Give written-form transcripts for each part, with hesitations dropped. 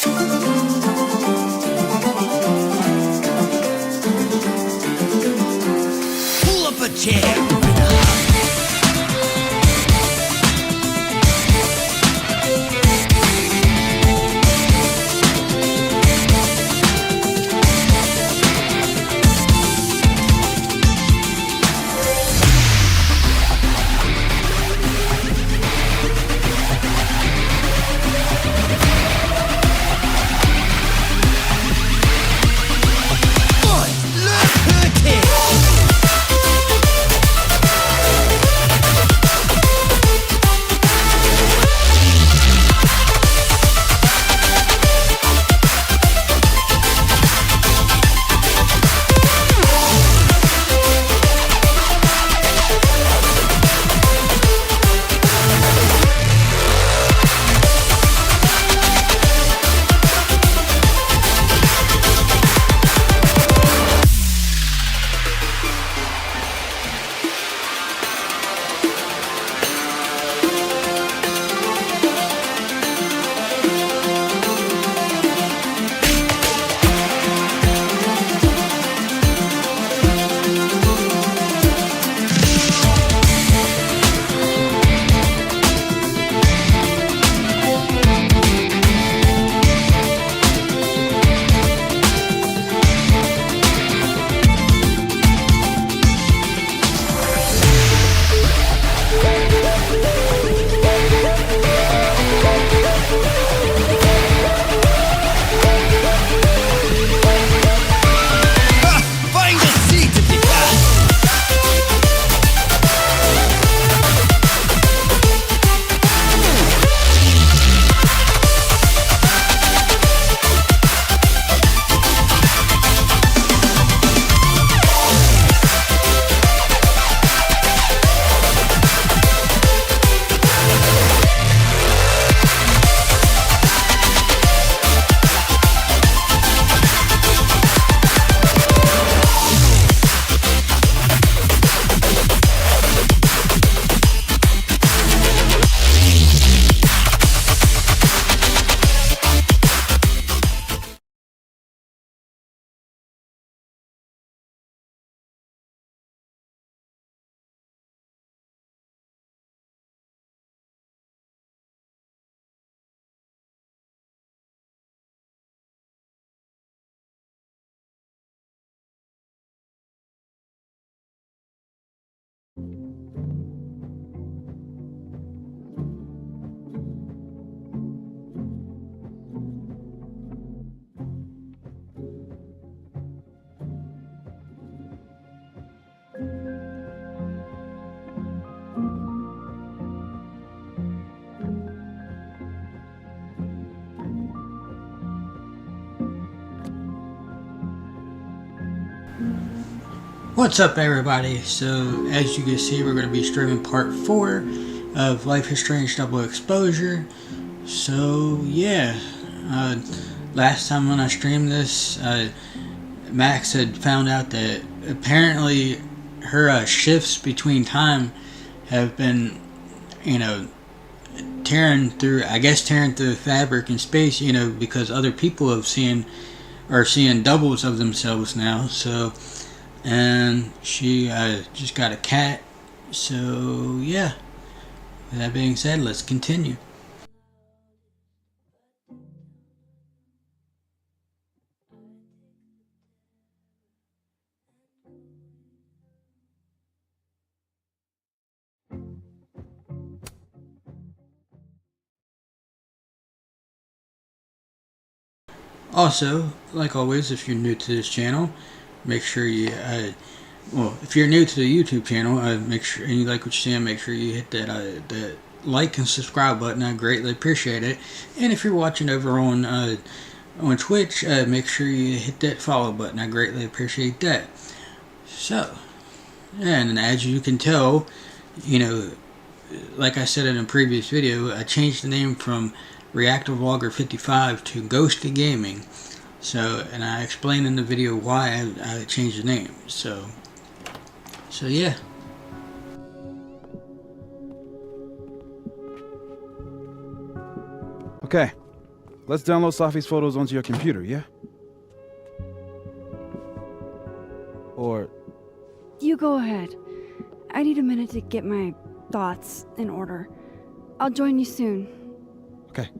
Pull up a chair. What's up, everybody? So as you can see, we're going to be streaming part 4 of Life is Strange Double Exposure. So yeah, last time when I streamed this, Max had found out that apparently her shifts between time have been, you know, tearing through the fabric in space, you know, because other people are seeing doubles of themselves now. So, and she just got a cat. So yeah, with that being said, let's continue. Also, like always, if you're new to this channel, make sure you, if you're new to the YouTube channel, make sure, and you like what you see, make sure you hit that like and subscribe button. I greatly appreciate it. And if you're watching over on Twitch, make sure you hit that follow button. I greatly appreciate that. So, and as you can tell, you know, like I said in a previous video, I changed the name from Reactor Vlogger 55 to Ghosty Gaming. So, and I explained in the video why I changed the name. So yeah. Okay, Let's download Safi's photos onto your computer, yeah? Or... You go ahead. I need a minute to get my thoughts in order. I'll join you soon. Okay.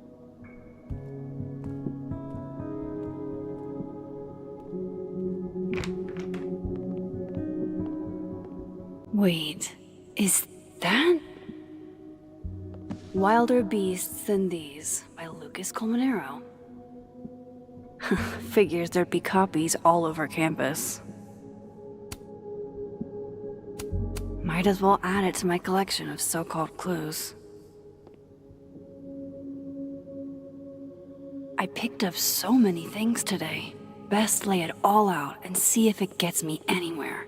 Wait, is that... Wilder Beasts Than These by Lucas Colmenero. Figures there'd be copies all over campus. Might as well add it to my collection of so-called clues. I picked up so many things today. Best lay it all out and see if it gets me anywhere.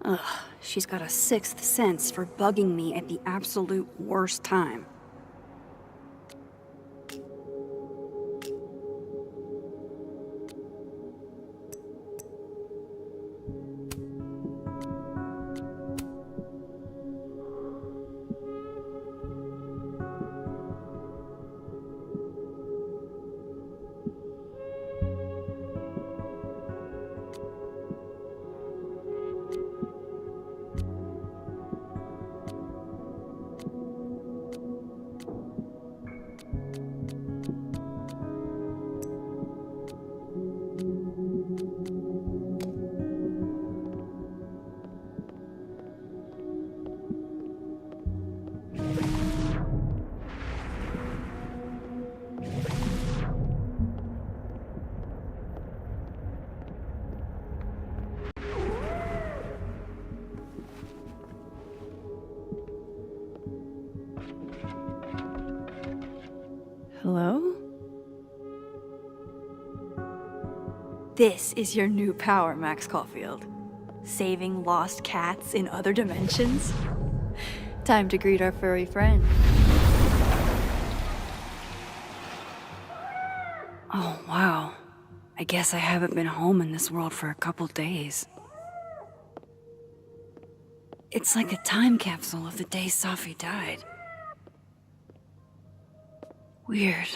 Ugh, she's got a sixth sense for bugging me at the absolute worst time. Hello? This is your new power, Max Caulfield. Saving lost cats in other dimensions? Time to greet our furry friend. Oh, wow. I guess I haven't been home in this world for a couple days. It's like a time capsule of the day Safi died. Weird.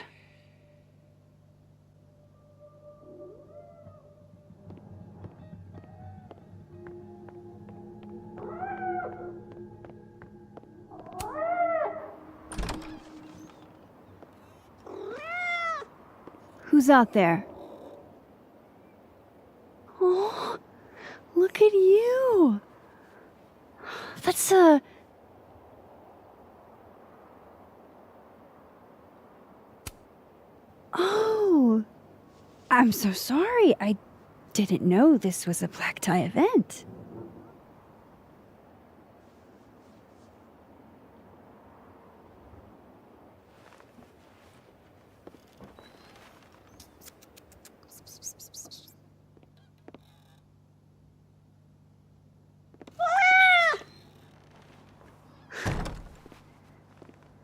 Who's out there? Oh, look at you. That's a... Oh, I'm so sorry. I didn't know this was a black tie event.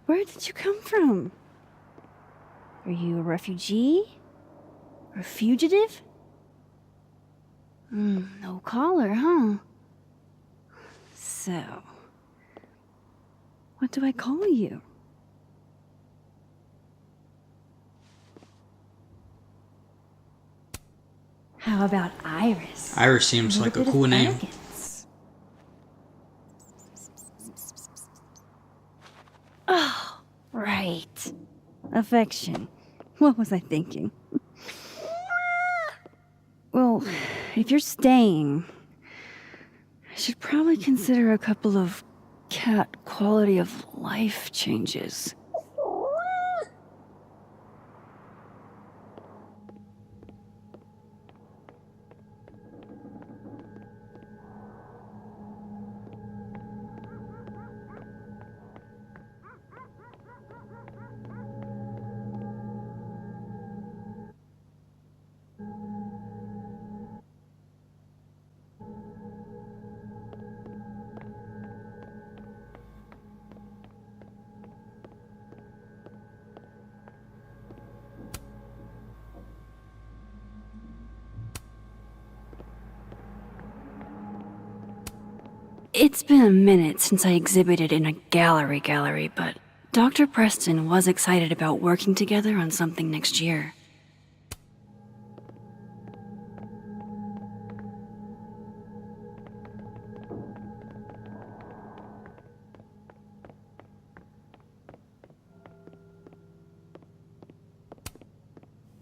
Where did you come from? Are you a refugee? Or a fugitive? No collar, huh? So, what do I call you? How about Iris? Iris seems like a cool name. Elegance. Oh, right. Affection. What was I thinking? Well, if you're staying, I should probably consider a couple of cat quality of life changes. It's been a minute since I exhibited in a gallery, but Dr. Preston was excited about working together on something next year.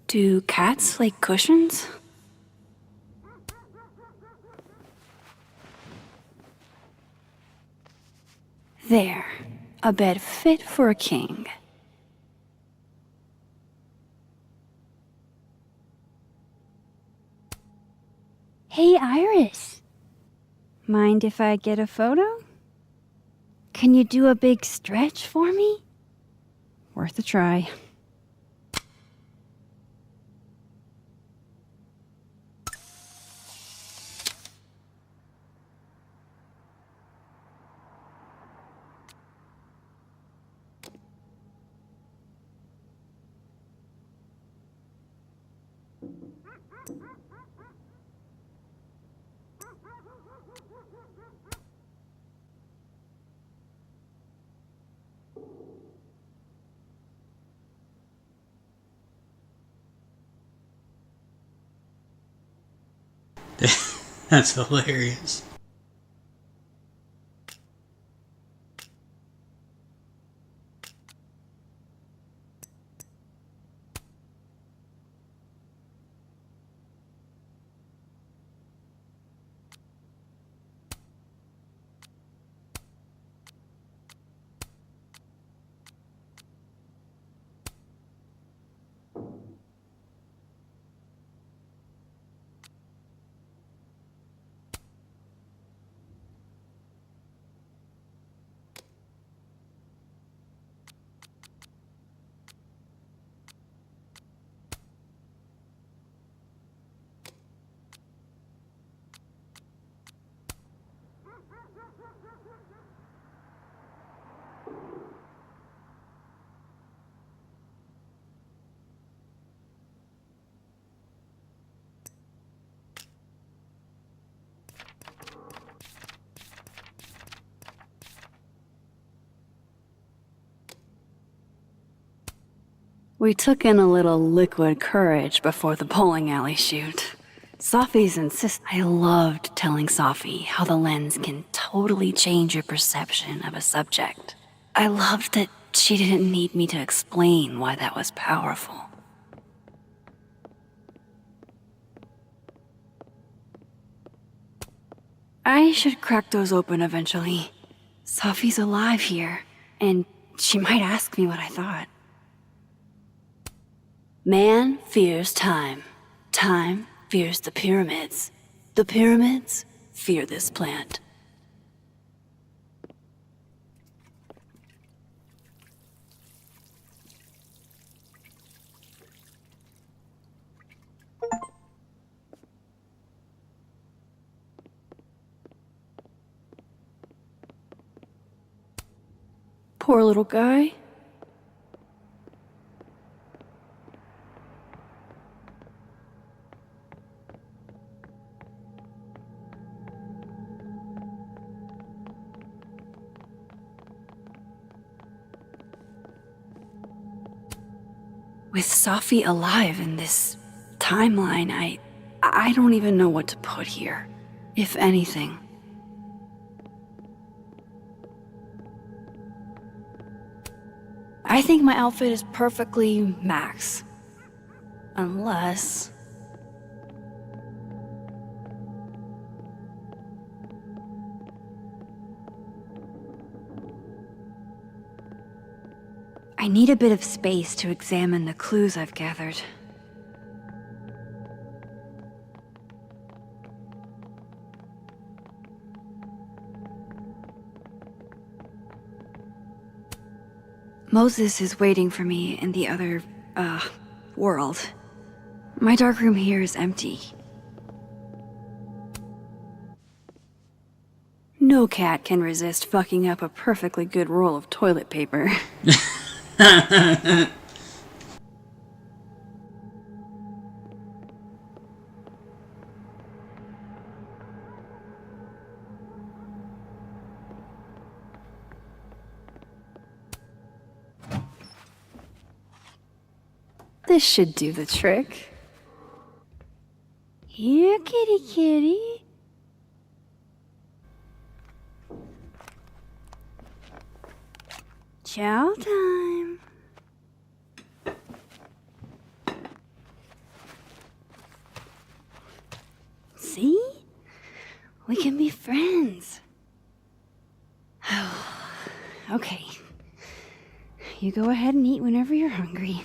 Do cats like cushions? There. A bed fit for a king. Hey, Iris. Mind if I get a photo? Can you do a big stretch for me? Worth a try. That's hilarious. We took in a little liquid courage before the bowling alley shoot. Sophie's insist. I loved telling Sophie how the lens can totally change your perception of a subject. I loved that she didn't need me to explain why that was powerful. I should crack those open eventually. Sophie's alive here, and she might ask me what I thought. Man fears time. Time fears the pyramids. The pyramids fear this plant. Poor little guy. With Sophie alive in this timeline, I don't even know what to put here, if anything. I think my outfit is perfectly Max. Unless... I need a bit of space to examine the clues I've gathered. Moses is waiting for me in the other, world. My darkroom here is empty. No cat can resist fucking up a perfectly good roll of toilet paper. This should do the trick. Here, kitty kitty. Chow time. See? We can be friends. Okay. You go ahead and eat whenever you're hungry.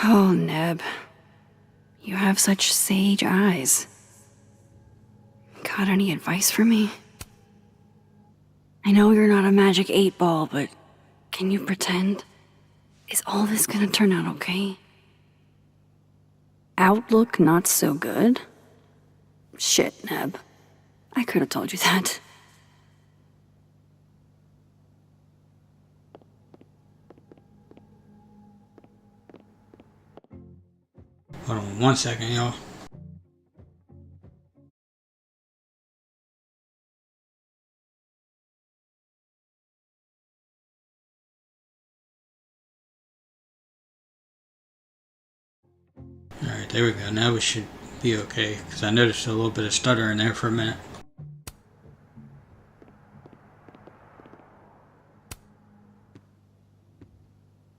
Oh, Neb. You have such sage eyes. Got any advice for me? I know you're not a magic 8-ball, but can you pretend? Is all this gonna turn out okay? Outlook not so good? Shit, Neb. I could have told you that. Hold on 1 second, y'all. Alright, there we go. Now we should be okay, because I noticed a little bit of stutter in there for a minute.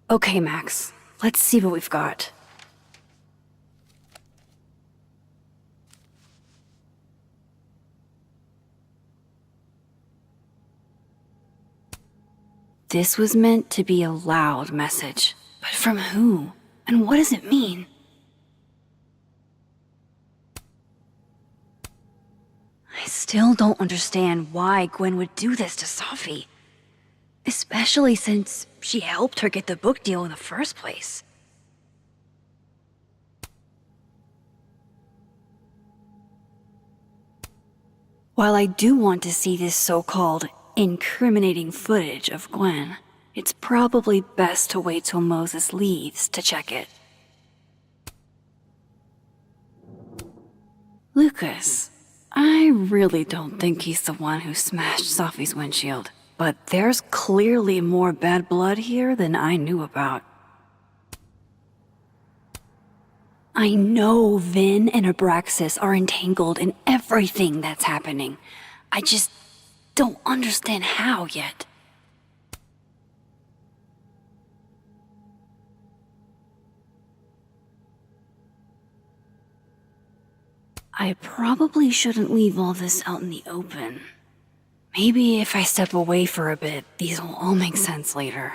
Okay, Max. Let's see what we've got. This was meant to be a loud message. But from who? And what does it mean? I still don't understand why Gwen would do this to Safi. Especially since she helped her get the book deal in the first place. While I do want to see this so-called incriminating footage of Gwen, it's probably best to wait till Moses leaves to check it. Lucas, I really don't think he's the one who smashed Safi's windshield, but there's clearly more bad blood here than I knew about. I know Vin and Abraxas are entangled in everything that's happening. I just don't understand how yet. I probably shouldn't leave all this out in the open. Maybe if I step away for a bit, these will all make sense later.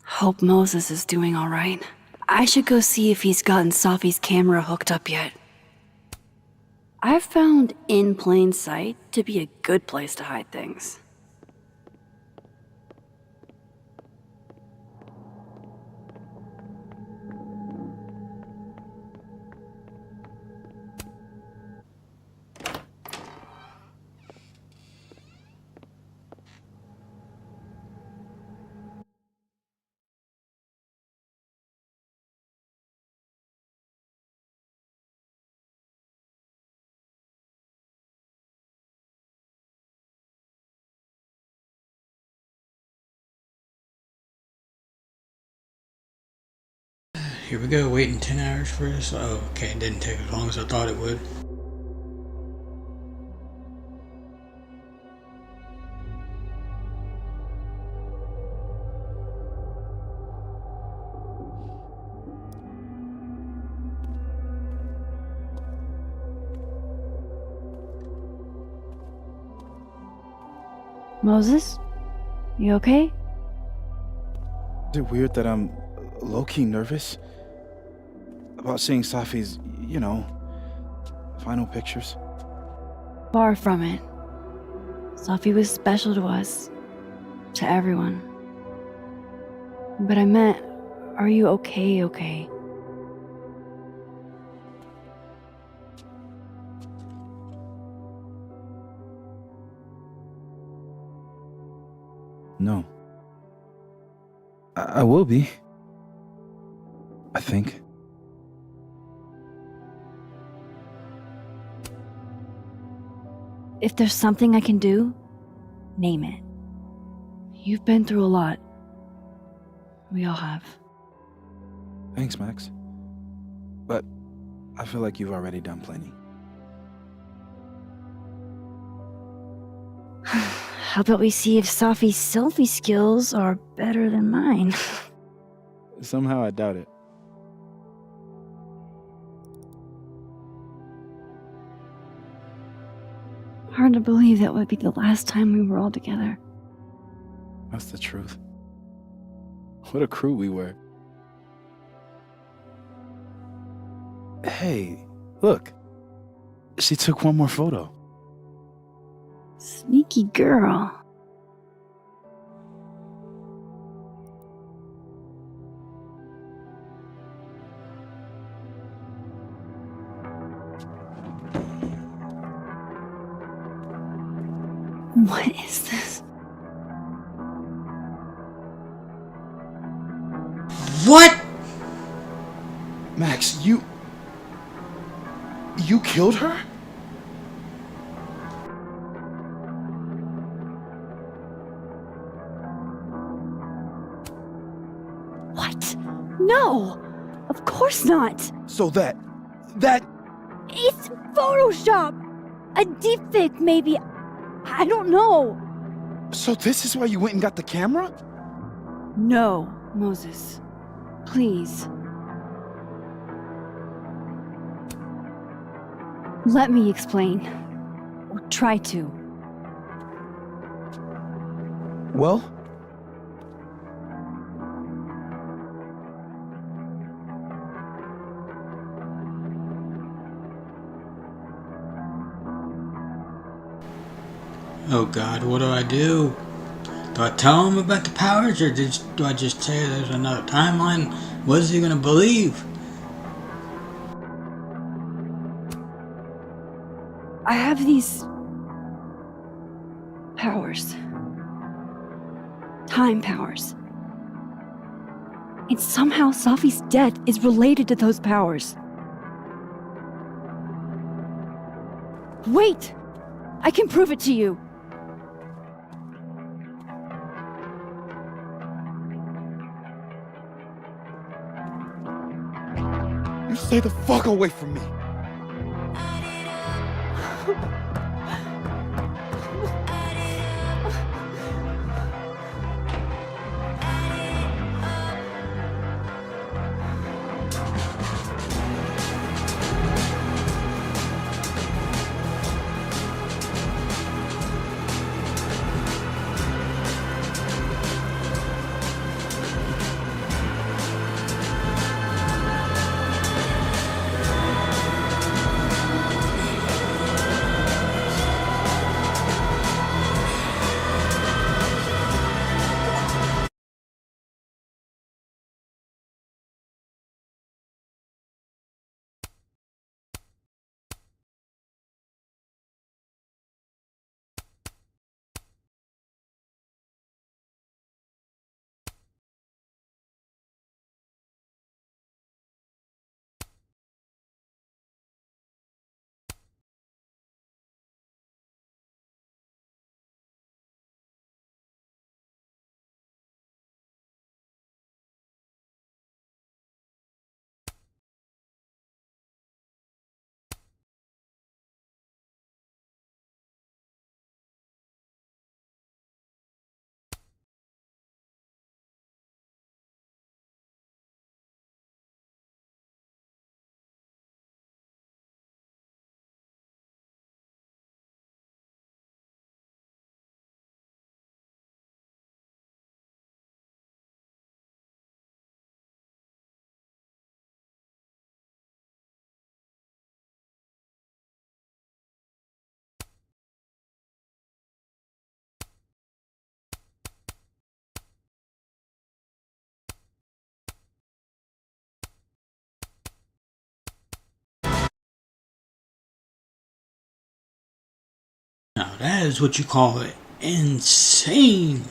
Hope Moses is doing all right. I should go see if he's gotten Safi's camera hooked up yet. I've found in plain sight to be a good place to hide things. Here we go, waiting 10 hours for this. Oh, okay, it didn't take as long as I thought it would. Moses? You okay? Is it weird that I'm low-key nervous about seeing Safi's, final pictures? Far from it. Safi was special to us. To everyone. But I meant, are you okay? No. I will be. I think. If there's something I can do, name it. You've been through a lot. We all have. Thanks, Max. But I feel like you've already done plenty. How about we see if Safi's selfie skills are better than mine? Somehow I doubt it. Hard to believe that would be the last time we were all together. That's the truth. What a crew we were. Hey, look. She took one more photo. Sneaky girl. What is this? What? Max, you killed her? What? No! Of course not! So that It's Photoshop! A deepfake, maybe. I don't know. So this is why you went and got the camera? No, Moses. Please. Let me explain. Or try to. Well, Oh God, what do I do? Do I tell him about the powers, or do I just say there's another timeline? What is he gonna believe? I have these powers. Time powers. And somehow Safi's death is related to those powers. Wait! I can prove it to you. you stay the fuck away from me. that is what you call it. Insane.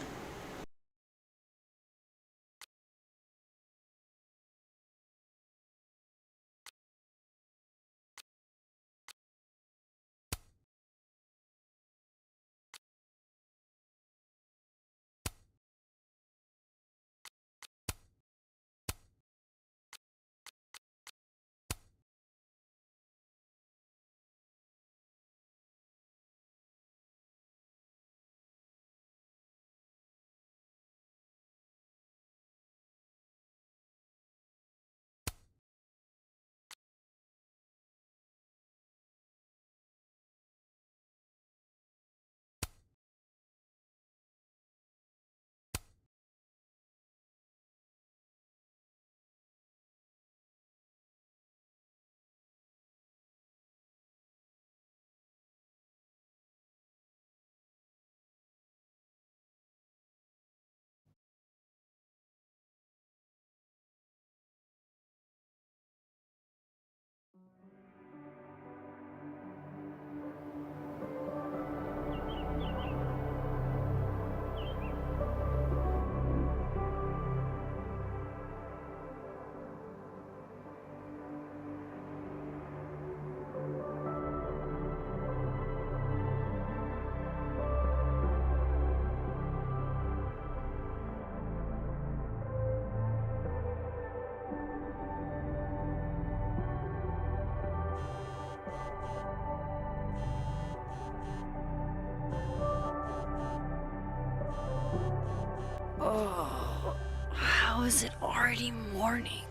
Oh, how is it already morning?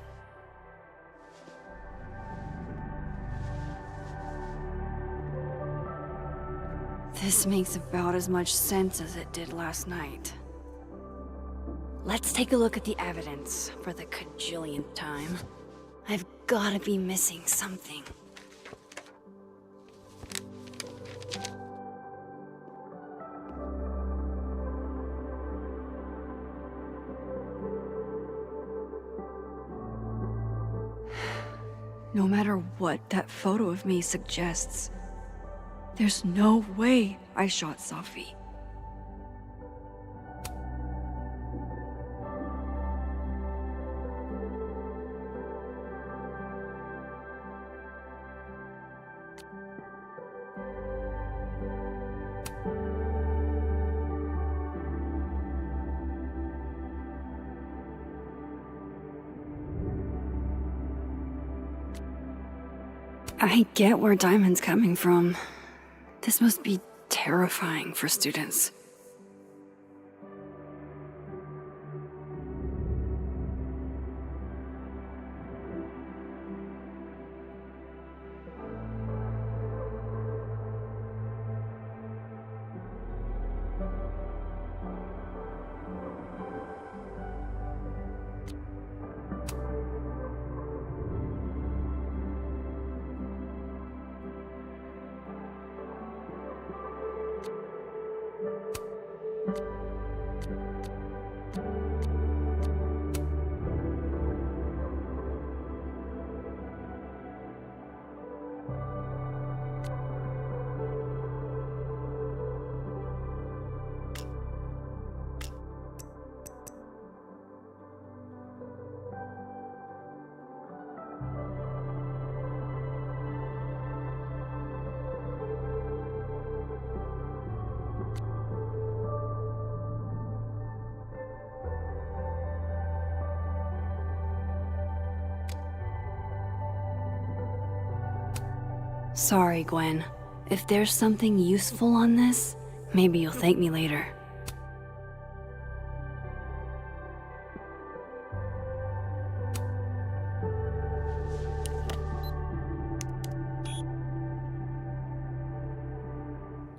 This makes about as much sense as it did last night. Let's take a look at the evidence for the cajillionth time. I've gotta be missing something. No matter what that photo of me suggests, there's no way I shot Safi. I get where Diamond's coming from. This must be terrifying for students. Sorry, Gwen. If there's something useful on this, maybe you'll thank me later.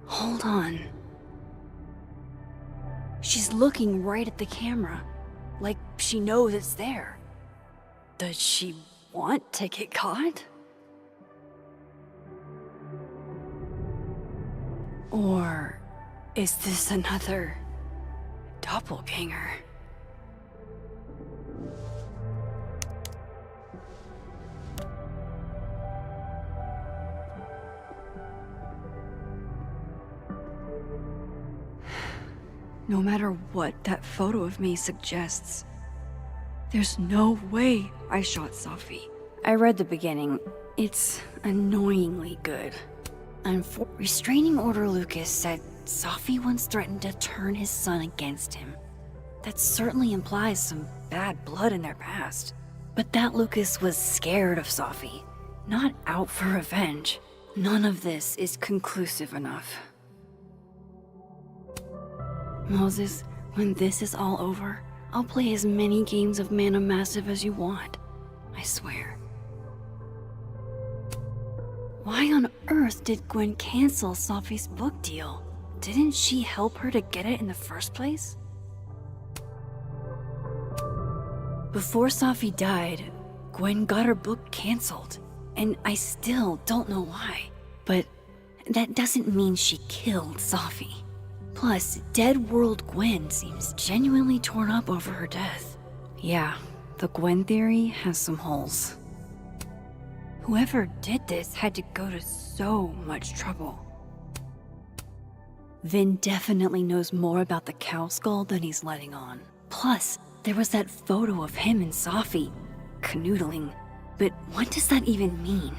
Hold on. She's looking right at the camera, like she knows it's there. Does she want to get caught? Or is this another doppelganger? No matter what that photo of me suggests, there's no way I shot Safi. I read the beginning. It's annoyingly good. Restraining Order Lucas said Safi once threatened to turn his son against him. That certainly implies some bad blood in their past. But that Lucas was scared of Safi, not out for revenge. None of this is conclusive enough. Moses, when this is all over, I'll play as many games of Mana Massive as you want. I swear. Why on earth did Gwen cancel Safi's book deal? Didn't she help her to get it in the first place? Before Safi died, Gwen got her book canceled, and I still don't know why. But that doesn't mean she killed Safi. Plus, Dead World Gwen seems genuinely torn up over her death. Yeah, the Gwen theory has some holes. Whoever did this had to go to so much trouble. Vin definitely knows more about the cow skull than he's letting on. Plus, there was that photo of him and Safi canoodling. But what does that even mean?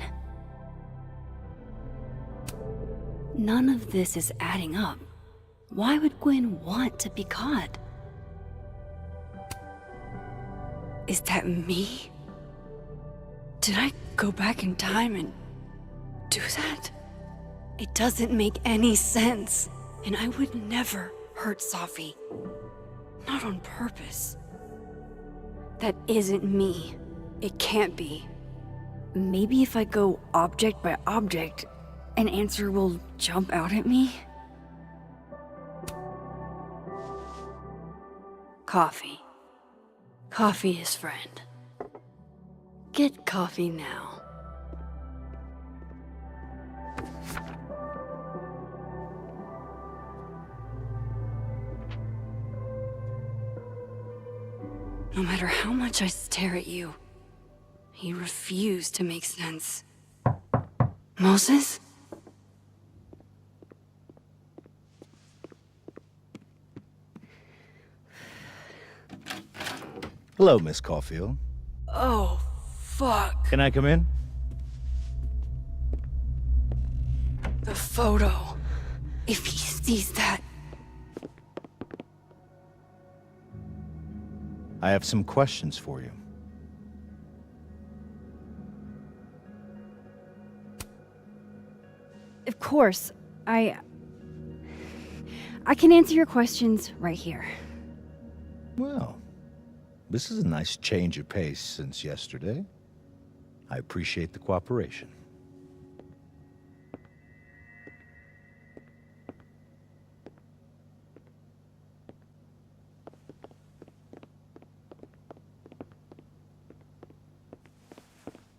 None of this is adding up. Why would Gwen want to be caught? Is that me? Did I go back in time and do that? It doesn't make any sense. And I would never hurt Safi. Not on purpose. That isn't me. It can't be. Maybe if I go object by object, an answer will jump out at me? Coffee. Coffee is friend. Get coffee now. No matter how much I stare at you, you refuse to make sense. Moses? Hello, Miss Caulfield. Oh, fuck. Can I come in? The photo. If he sees that... I have some questions for you. Of course. I can answer your questions right here. Well, this is a nice change of pace since yesterday. I appreciate the cooperation.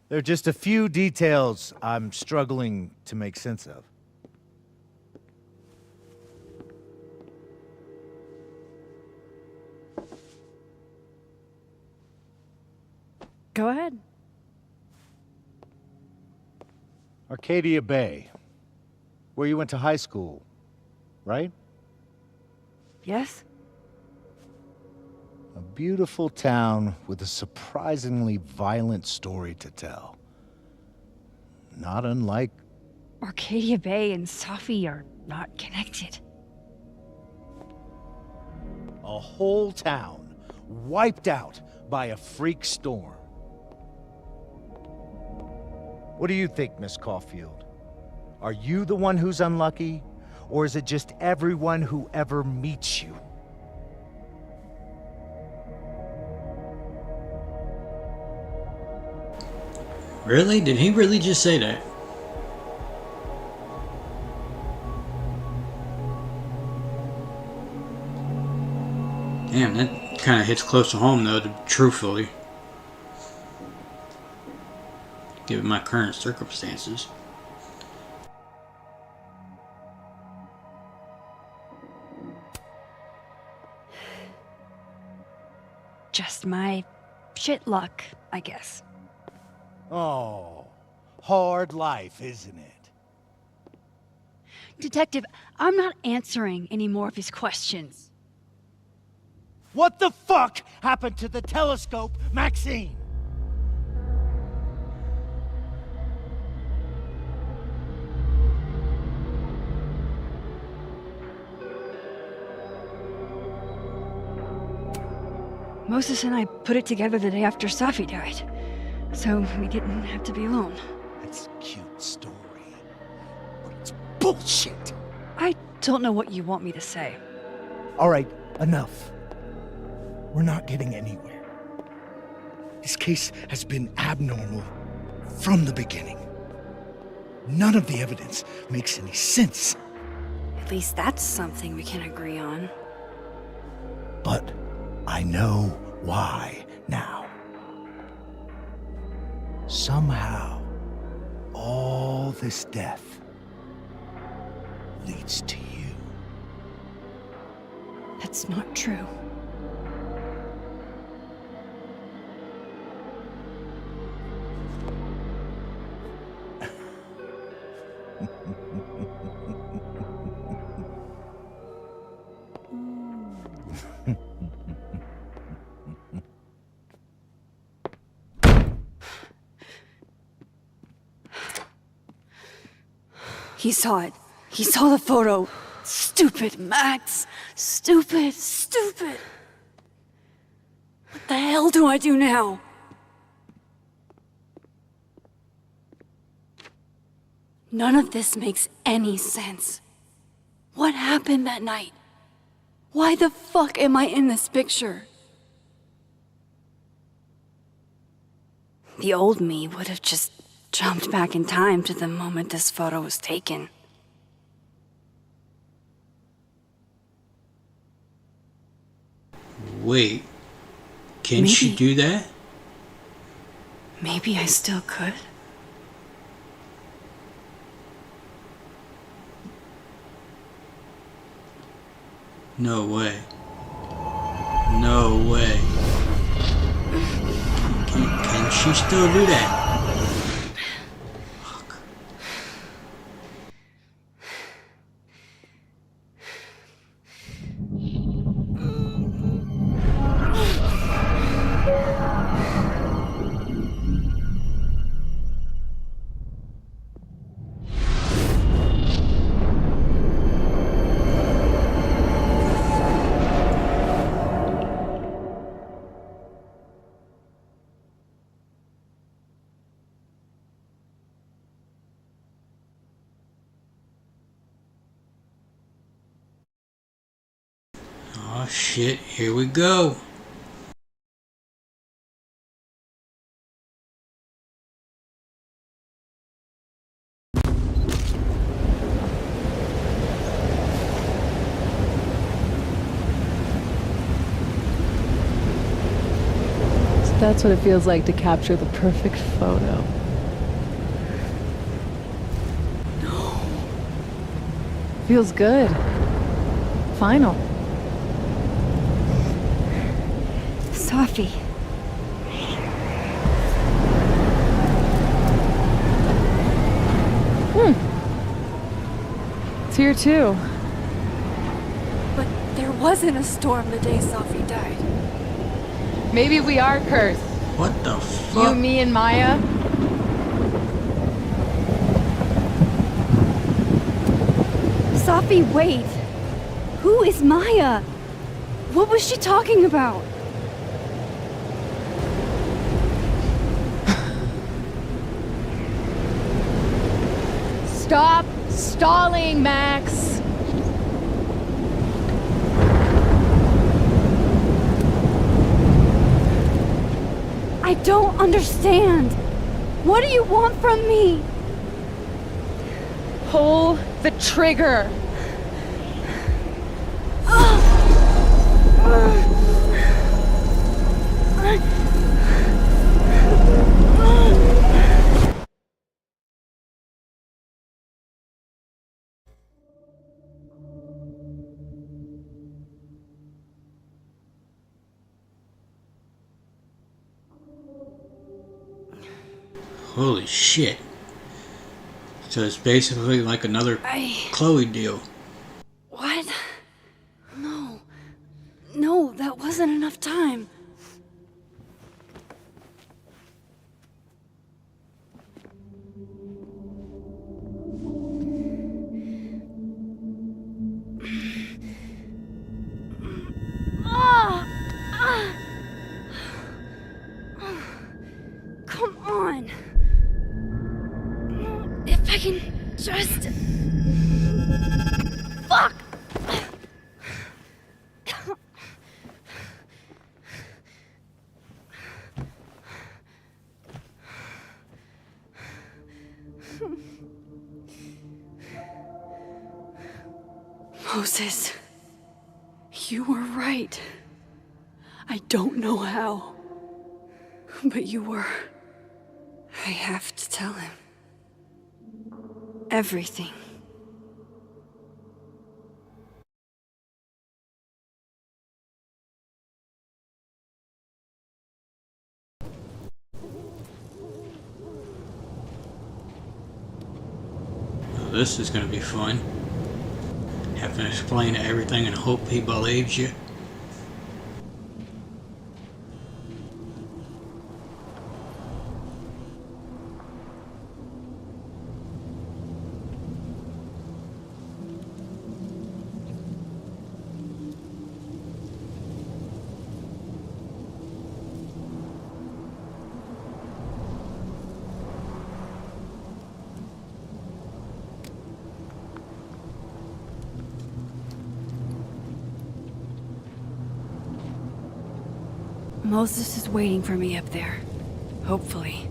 There are just a few details I'm struggling to make sense of. Go ahead. Arcadia Bay, where you went to high school, right? Yes? A beautiful town with a surprisingly violent story to tell. Not unlike... Arcadia Bay and Safi are not connected. a whole town wiped out by a freak storm. What do you think, Miss Caulfield? Are you the one who's unlucky, or is it just everyone who ever meets you? Really? Did he really just say that? Damn, that kind of hits close to home, though, truthfully. Given my current circumstances. Just my shit luck, I guess. Oh, hard life, isn't it? Detective, I'm not answering any more of his questions. What the fuck happened to the telescope, Maxine? Moses and I put it together the day after Safi died, so we didn't have to be alone. It's a cute story, but it's bullshit. I don't know what you want me to say. All right, enough. We're not getting anywhere. This case has been abnormal from the beginning. None of the evidence makes any sense. At least that's something we can agree on. But I know why now. Somehow, all this death leads to you. That's not true. He saw it. He saw the photo. Stupid, Max. Stupid, stupid. What the hell do I do now? None of this makes any sense. What happened that night? Why the fuck am I in this picture? The old me would have just jumped back in time to the moment this photo was taken. Wait, can she Maybe. do that? Maybe I still could. No way. No way. Can she still do that? Fuck. Oh shit, here we go. So that's what it feels like to capture the perfect photo. No. Feels good. Final. Safi. It's here too. But there wasn't a storm the day Safi died. Maybe we are cursed. What the You, fuck? me, and Maya. Safi, wait! Who is Maya? What was she talking about? Stop stalling, Max. I don't understand. What do you want from me? Pull the trigger. Holy shit. So it's basically like another I... Chloe deal. What? No. No, that wasn't Just... Fuck! Moses, you were right. I don't know how, but you were. I have to tell him. Everything. This is going to be fun. Have to explain everything and hope he believes you. Moses is waiting for me up there. Hopefully.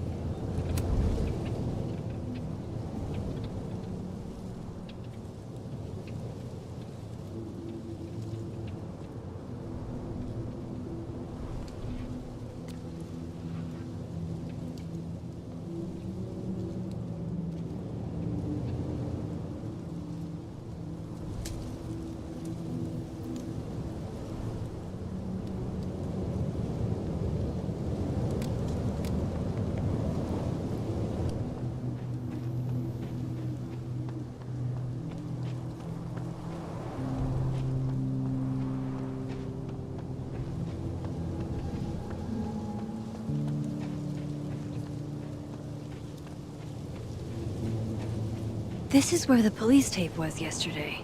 This is where the police tape was yesterday.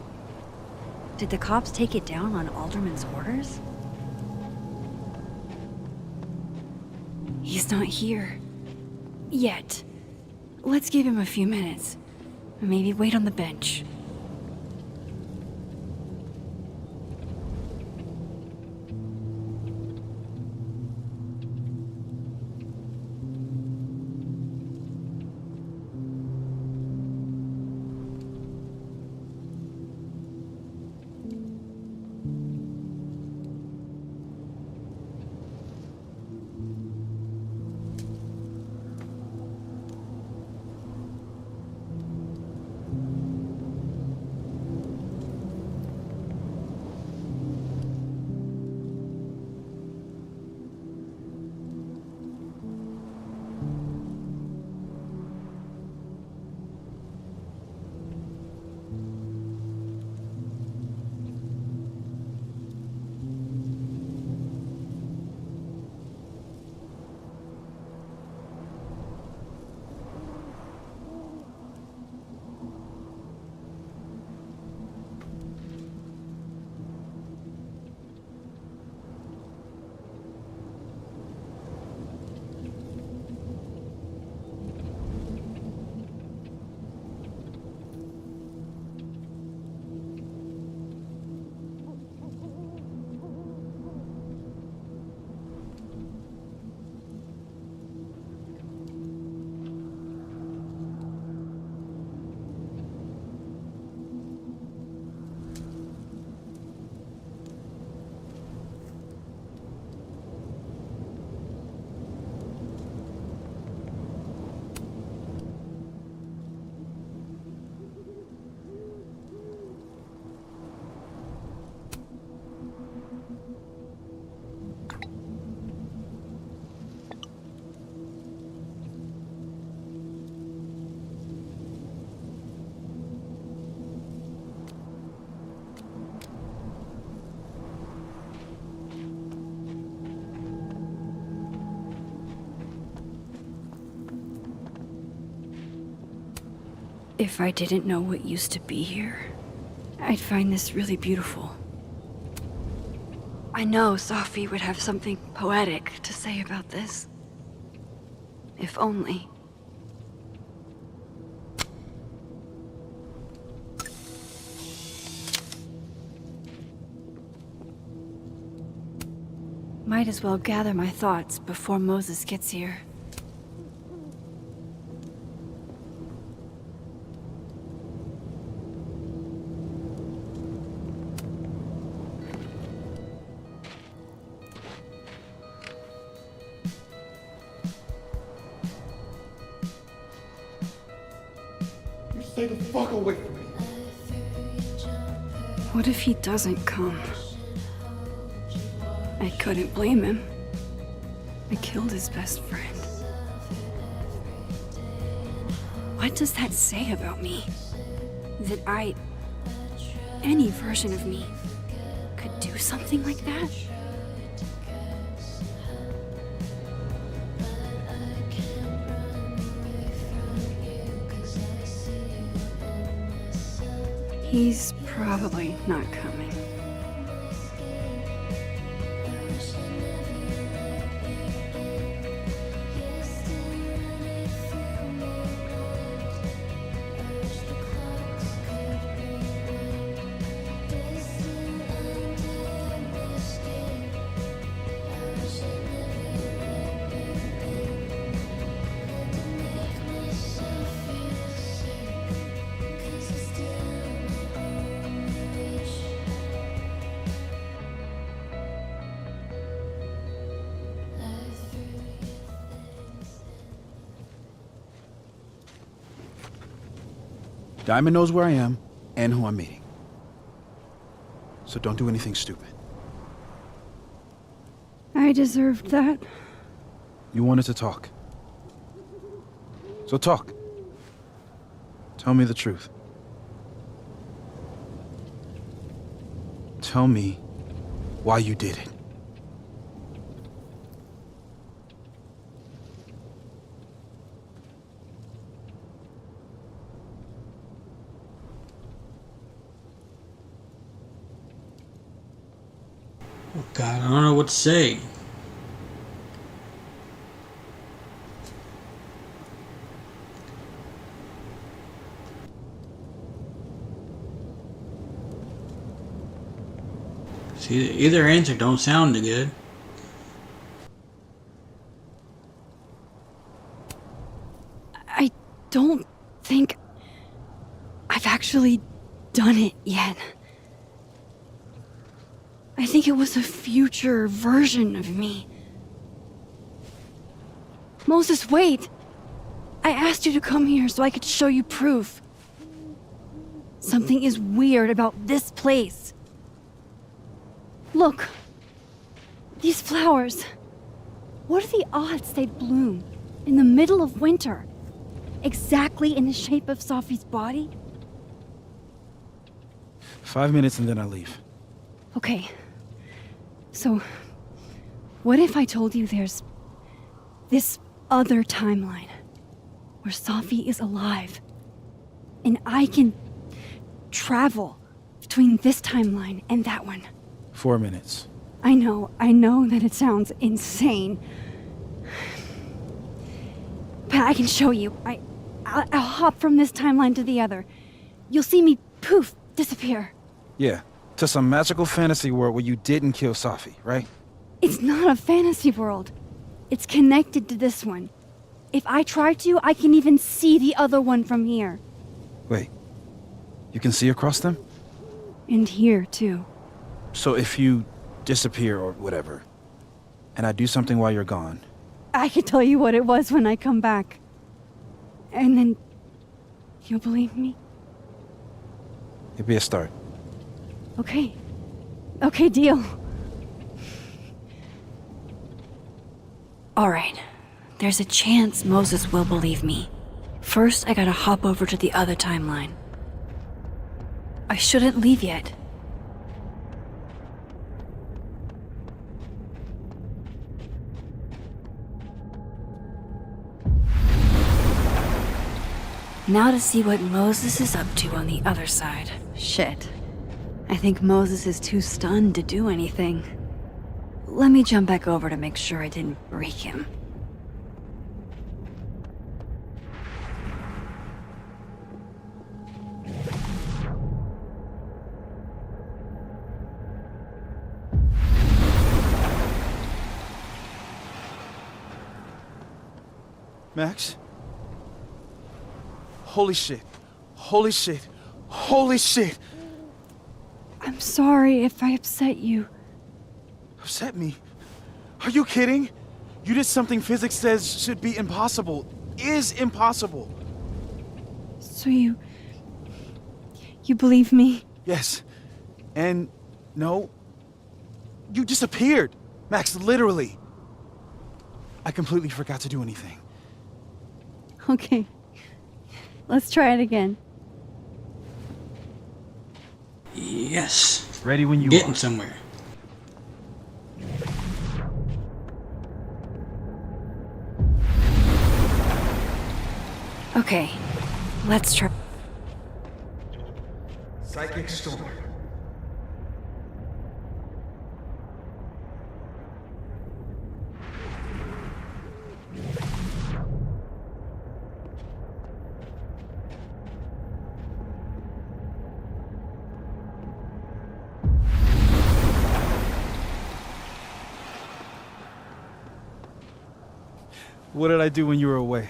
Did the cops take it down on Alderman's orders? He's not here. Yet. Let's give him a few minutes. Maybe wait on the bench. If I didn't know what used to be here, I'd find this really beautiful. I know Safi would have something poetic to say about this. If only. Might as well gather my thoughts before Moses gets here. You stay the fuck away from me. What if he doesn't come? I couldn't blame him. I killed his best friend. What does that say about me? That any version of me, could do something like that? He's probably not coming. Diamond knows where I am and who I'm meeting. So don't do anything stupid. I deserved that. You wanted to talk. So talk. Tell me the truth. Tell me why you did it. Oh God, I don't know what to say. See, either answer don't sound too good. I don't think I've actually done it yet. I think it was a future version of me. Moses, wait! I asked you to come here so I could show you proof. Something is weird about this place. Look. These flowers. What are the odds they'd bloom in the middle of winter? Exactly in the shape of Sophie's body? 5 minutes and then I'll leave. Okay. So, what if I told you there's this other timeline where Sophie is alive and I can travel between this timeline and that one? 4 minutes. I know that it sounds insane. But I can show you. I'll hop from this timeline to the other. You'll see me, poof, disappear. Yeah, to some magical fantasy world where you didn't kill Safi, right? It's not a fantasy world. It's connected to this one. If I try to, I can even see the other one from here. Wait, you can see across them? And here, too. So if you disappear or whatever, and I do something while you're gone... I can tell you what it was when I come back. And then... you'll believe me? It'd be a start. Okay. Okay, deal. Alright. There's a chance Moses will believe me. First, I gotta hop over to the other timeline. I shouldn't leave yet. Now to see what Moses is up to on the other side. Shit. I think Moses is too stunned to do anything. Let me jump back over to make sure I didn't break him. Max? Holy shit. Holy shit. Holy shit. I'm sorry if I upset you. Upset me? Are you kidding? You did something physics says should be impossible. Is impossible. So you believe me? Yes. And no. You disappeared. Max, literally. I completely forgot to do anything. Okay. Let's try it again. Yes. Ready when you Getting are. somewhere. Okay. Let's try. Psychic storm. What did I do when you were away?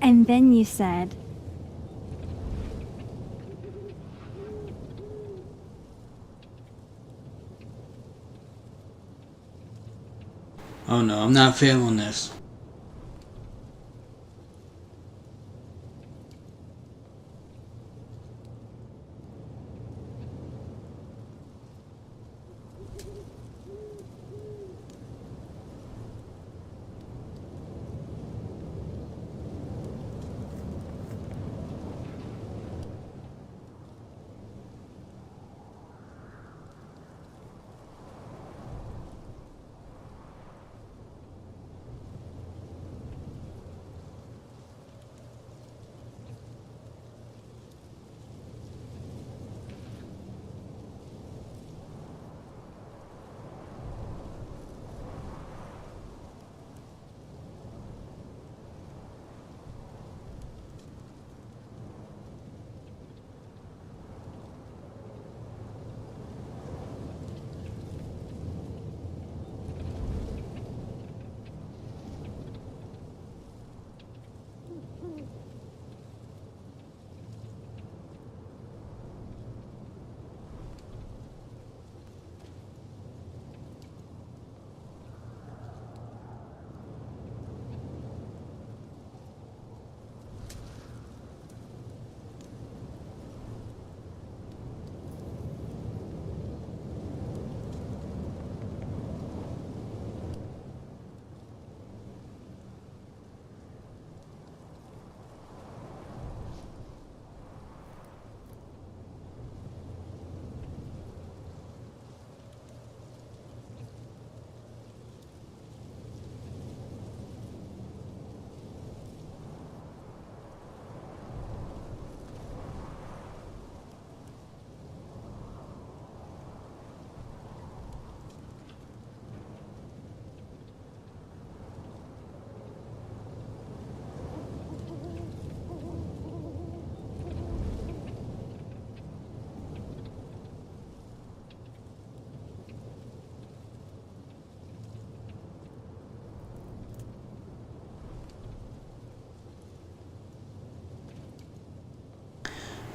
And then you said, Oh no, I'm not feeling this.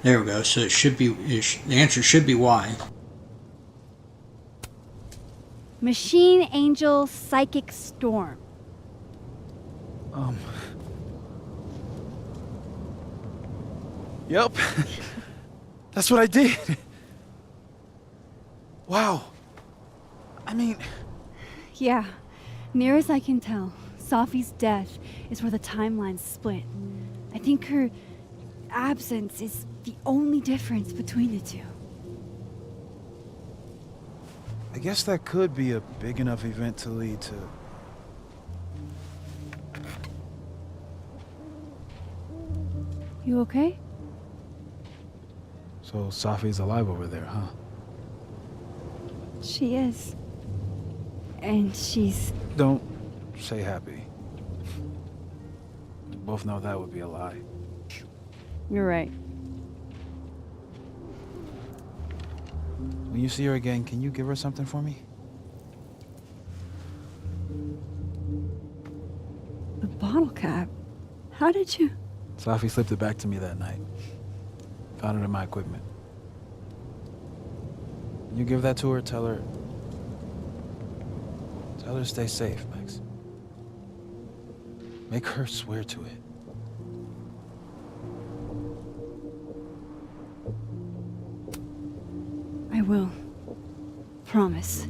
There we go. So it should be, the answer should be Y. Machine Angel Psychic Storm. Yep. That's what I did. Wow. I mean, Yeah, near as I can tell, Safi's death is where the timelines split. I think her absence is the only difference between the two. I guess that could be a big enough event to lead to... You okay? So Safi's alive over there, huh? She is. And she's... Don't say happy. We both know that would be a lie. You're right. We When you see her again, can you give her something for me? The bottle cap? How did you? Safi slipped it back to me that night. Found it in my equipment. You give that to her, tell her to stay safe, Max. Make her swear to it. I will. Promise.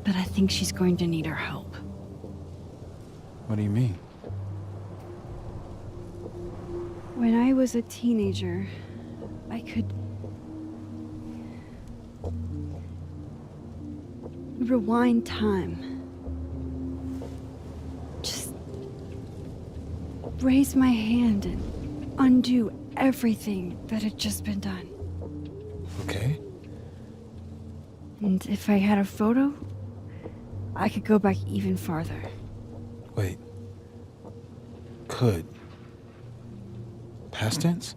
But I think she's going to need our help. What do you mean? When I was a teenager, I could rewind time. Just raise my hand and undo everything that had just been done. Okay. And if I had a photo, I could go back even farther. Wait. Could. Past tense?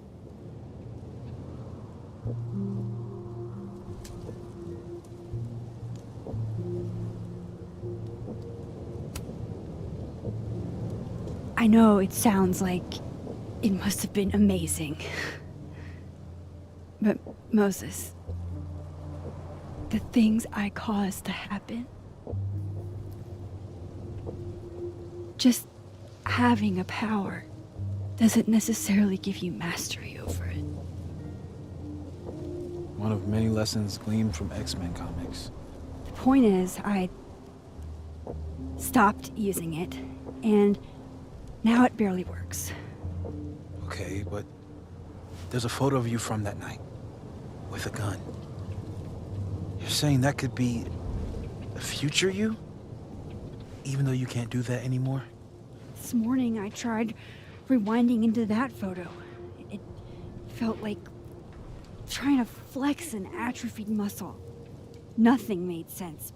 I know it sounds like it must have been amazing. But Moses, the things I caused to happen, just having a power doesn't necessarily give you mastery over it. One of many lessons gleaned from X-Men comics. The point is, I stopped using it, and now it barely works. Okay, but there's a photo of you from that night with a gun. You're saying that could be a future you? Even though you can't do that anymore? This morning I tried rewinding into that photo. It felt like trying to flex an atrophied muscle. Nothing made sense.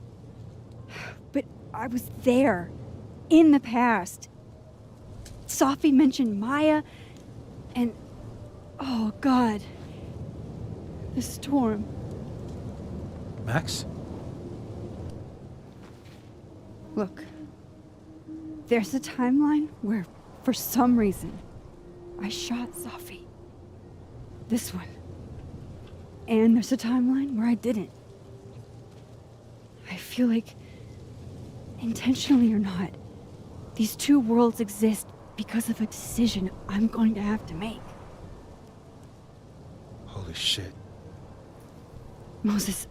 But I was there, in the past. Safi mentioned Maya, and oh God, the storm. Max? Look, there's a timeline where, for some reason, I shot Safi. This one. And there's a timeline where I didn't. I feel like, intentionally or not, these two worlds exist because of a decision I'm going to have to make. Holy shit. Moses,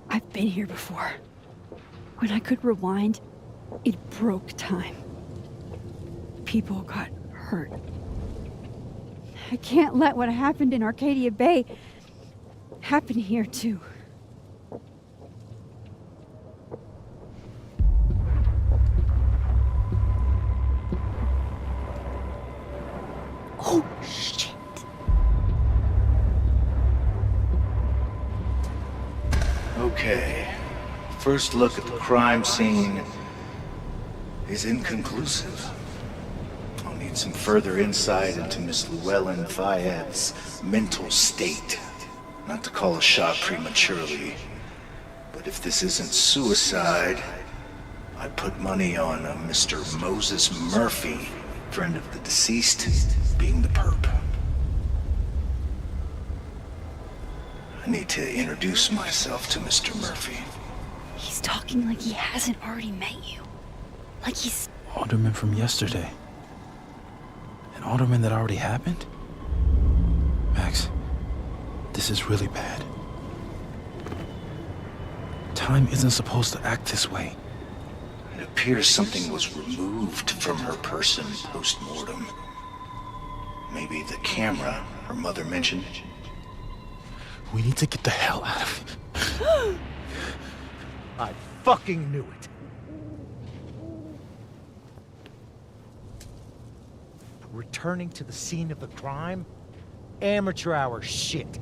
I've been here before. When I could rewind, it broke time. People got hurt. I can't let what happened in Arcadia Bay happen here too. Oh, shit. Okay. First look at the crime scene is inconclusive. I'll need some further insight into Miss Llewellyn Fayette's mental state. Not to call a shot prematurely, but if this isn't suicide, I put money on a Mr. Moses Murphy, friend of the deceased, being the perp. I need to introduce myself to Mr. Murphy. He's talking like he hasn't already met you. Like he's... Alderman from yesterday. An alderman that already happened? Max, this is really bad. Time isn't supposed to act this way. It appears something was removed from her person post-mortem. Maybe the camera her mother mentioned. We need to get the hell out of here. I fucking knew it. Returning to the scene of the crime? Amateur hour shit.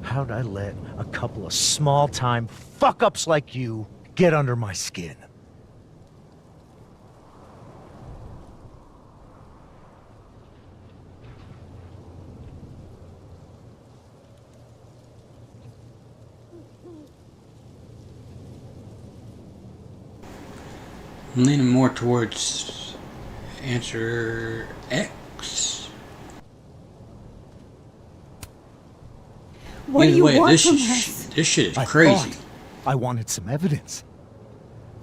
How'd I let a couple of small-time fuck-ups like you get under my skin? I'm leaning more towards answer X. What do Either you way, want this from is us? this shit is I crazy. thought I wanted some evidence.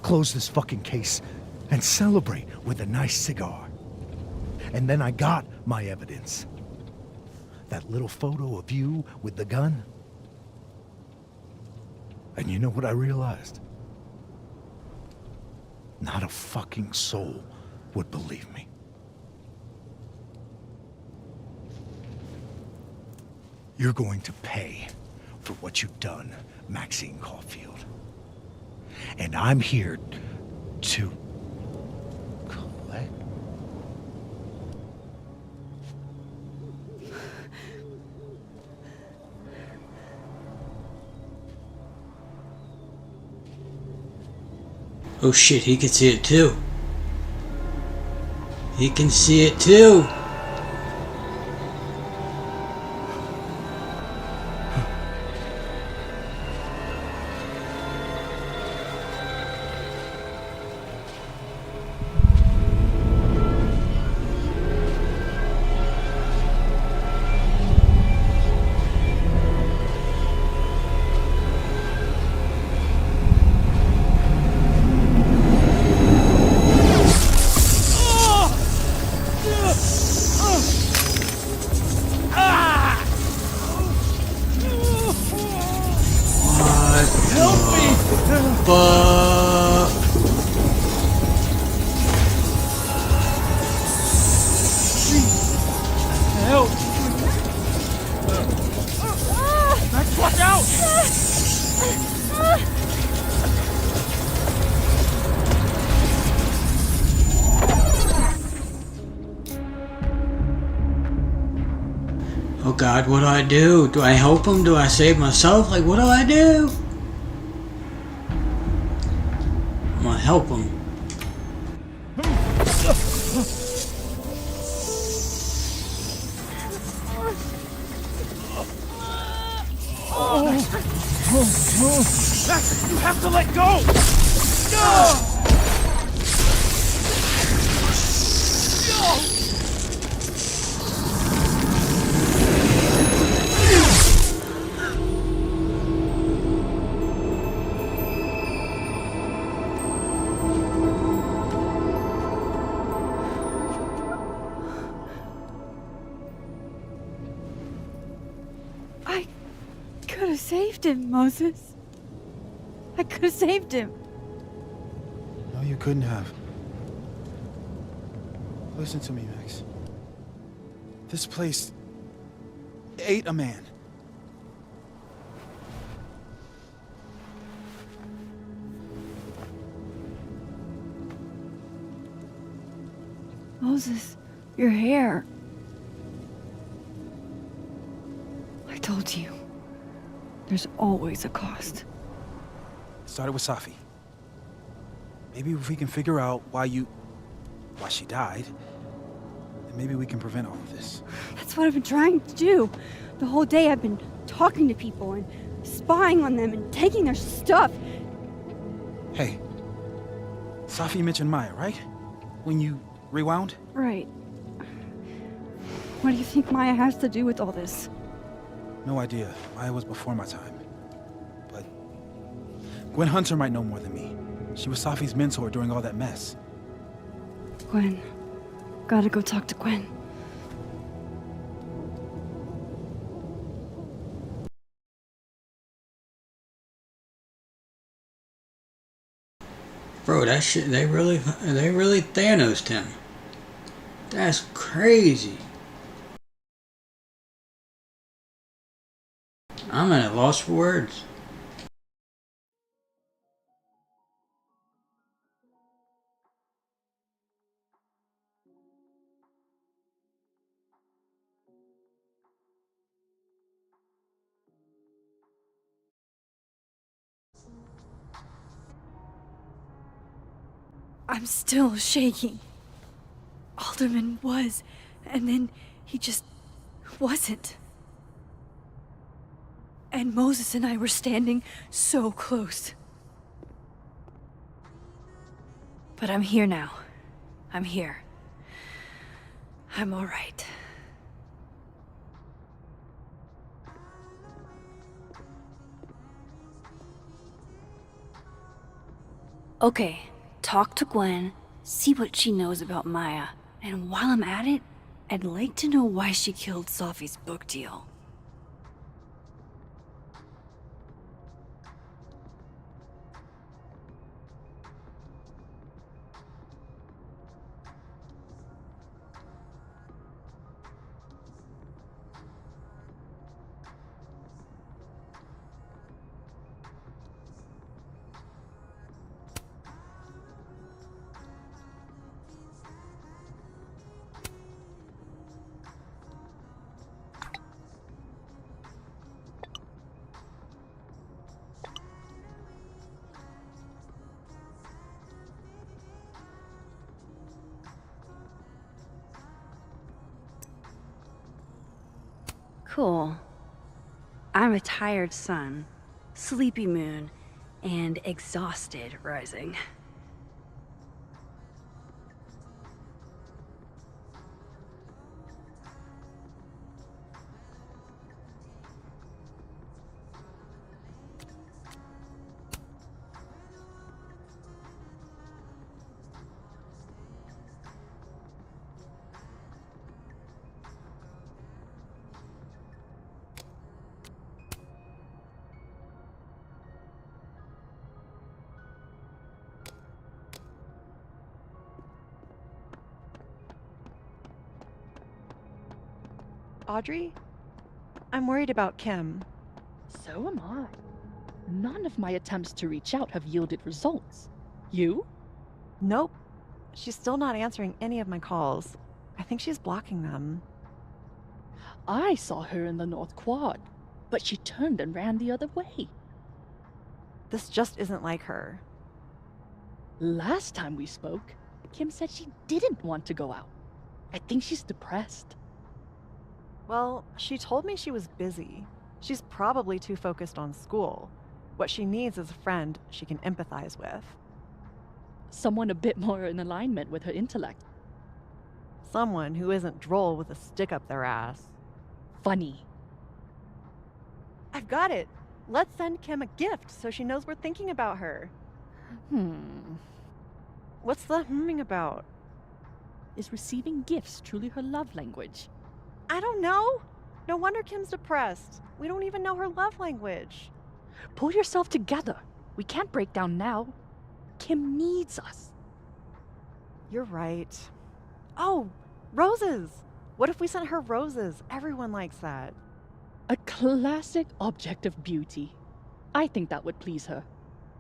Close this fucking case and celebrate with a nice cigar. And then I got my evidence. That little photo of you with the gun. And you know what I realized? Not a fucking soul would believe me. You're going to pay for what you've done, Maxine Caulfield. And I'm here to collect. Oh shit, he can see it too. He can see it too. Fuck. Help! Max, watch out! Oh god, what do I do? Do I help him? Do I save myself? Like, what do I do? I'm gonna help him. Max, you have to let go! I could have saved him, Moses. I could have saved him. No, you couldn't have. Listen to me, Max. This place ate a man. Moses, your hair. I told you. There's always a cost. It started with Safi. Maybe if we can figure out why she died, then maybe we can prevent all of this. That's what I've been trying to do. The whole day I've been talking to people and spying on them and taking their stuff. Hey, Safi mentioned Maya, right? When you rewound? Right. What do you think Maya has to do with all this? No idea. Maya was before my time. But Gwen Hunter might know more than me. She was Safi's mentor during all that mess. Gwen. Gotta go talk to Gwen. Bro, that shit, they really Thanos'd him. That's crazy. I'm at a loss for words. I'm still shaking. Alderman was, and then he just wasn't. And Moses and I were standing so close. But I'm here now. I'm here. I'm alright. Okay, talk to Gwen, see what she knows about Maya, and while I'm at it, I'd like to know why she killed Sophie's book deal. Cool. I'm a tired sun, sleepy moon, and exhausted rising. Audrey? I'm worried about Kim. So am I. None of my attempts to reach out have yielded results. You? Nope. She's still not answering any of my calls. I think she's blocking them. I saw her in the North Quad, but she turned and ran the other way. This just isn't like her. Last time we spoke, Kim said she didn't want to go out. I think she's depressed. Well, she told me she was busy. She's probably too focused on school. What she needs is a friend she can empathize with. Someone a bit more in alignment with her intellect. Someone who isn't droll with a stick up their ass. Funny. I've got it! Let's send Kim a gift so she knows we're thinking about her. What's the humming about? Is receiving gifts truly her love language? I don't know. No wonder Kim's depressed. We don't even know her love language. Pull yourself together. We can't break down now. Kim needs us. You're right. Oh, roses! What if we sent her roses? Everyone likes that. A classic object of beauty. I think that would please her.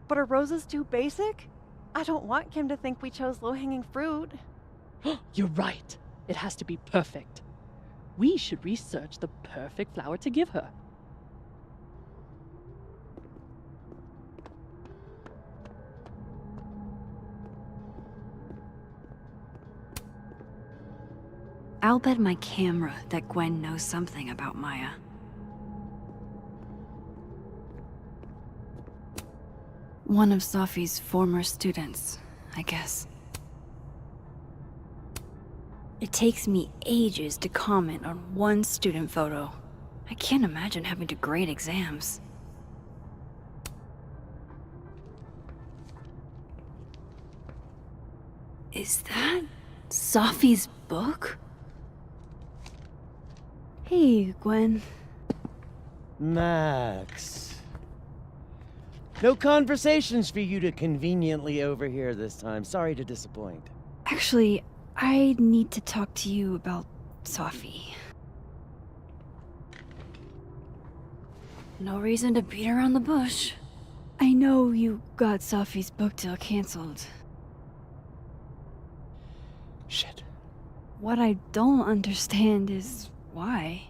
But are roses too basic? I don't want Kim to think we chose low-hanging fruit. You're right. It has to be perfect. We should research the perfect flower to give her. I'll bet my camera that Gwen knows something about Maya. One of Sophie's former students, I guess. It takes me ages to comment on one student photo. I can't imagine having to grade exams. Is that Sophie's book? Hey, Gwen. Max. No conversations for you to conveniently overhear this time. Sorry to disappoint. Actually, I need to talk to you about Sophie. No reason to beat around the bush. I know you got Sophie's book deal canceled. Shit. What I don't understand is why.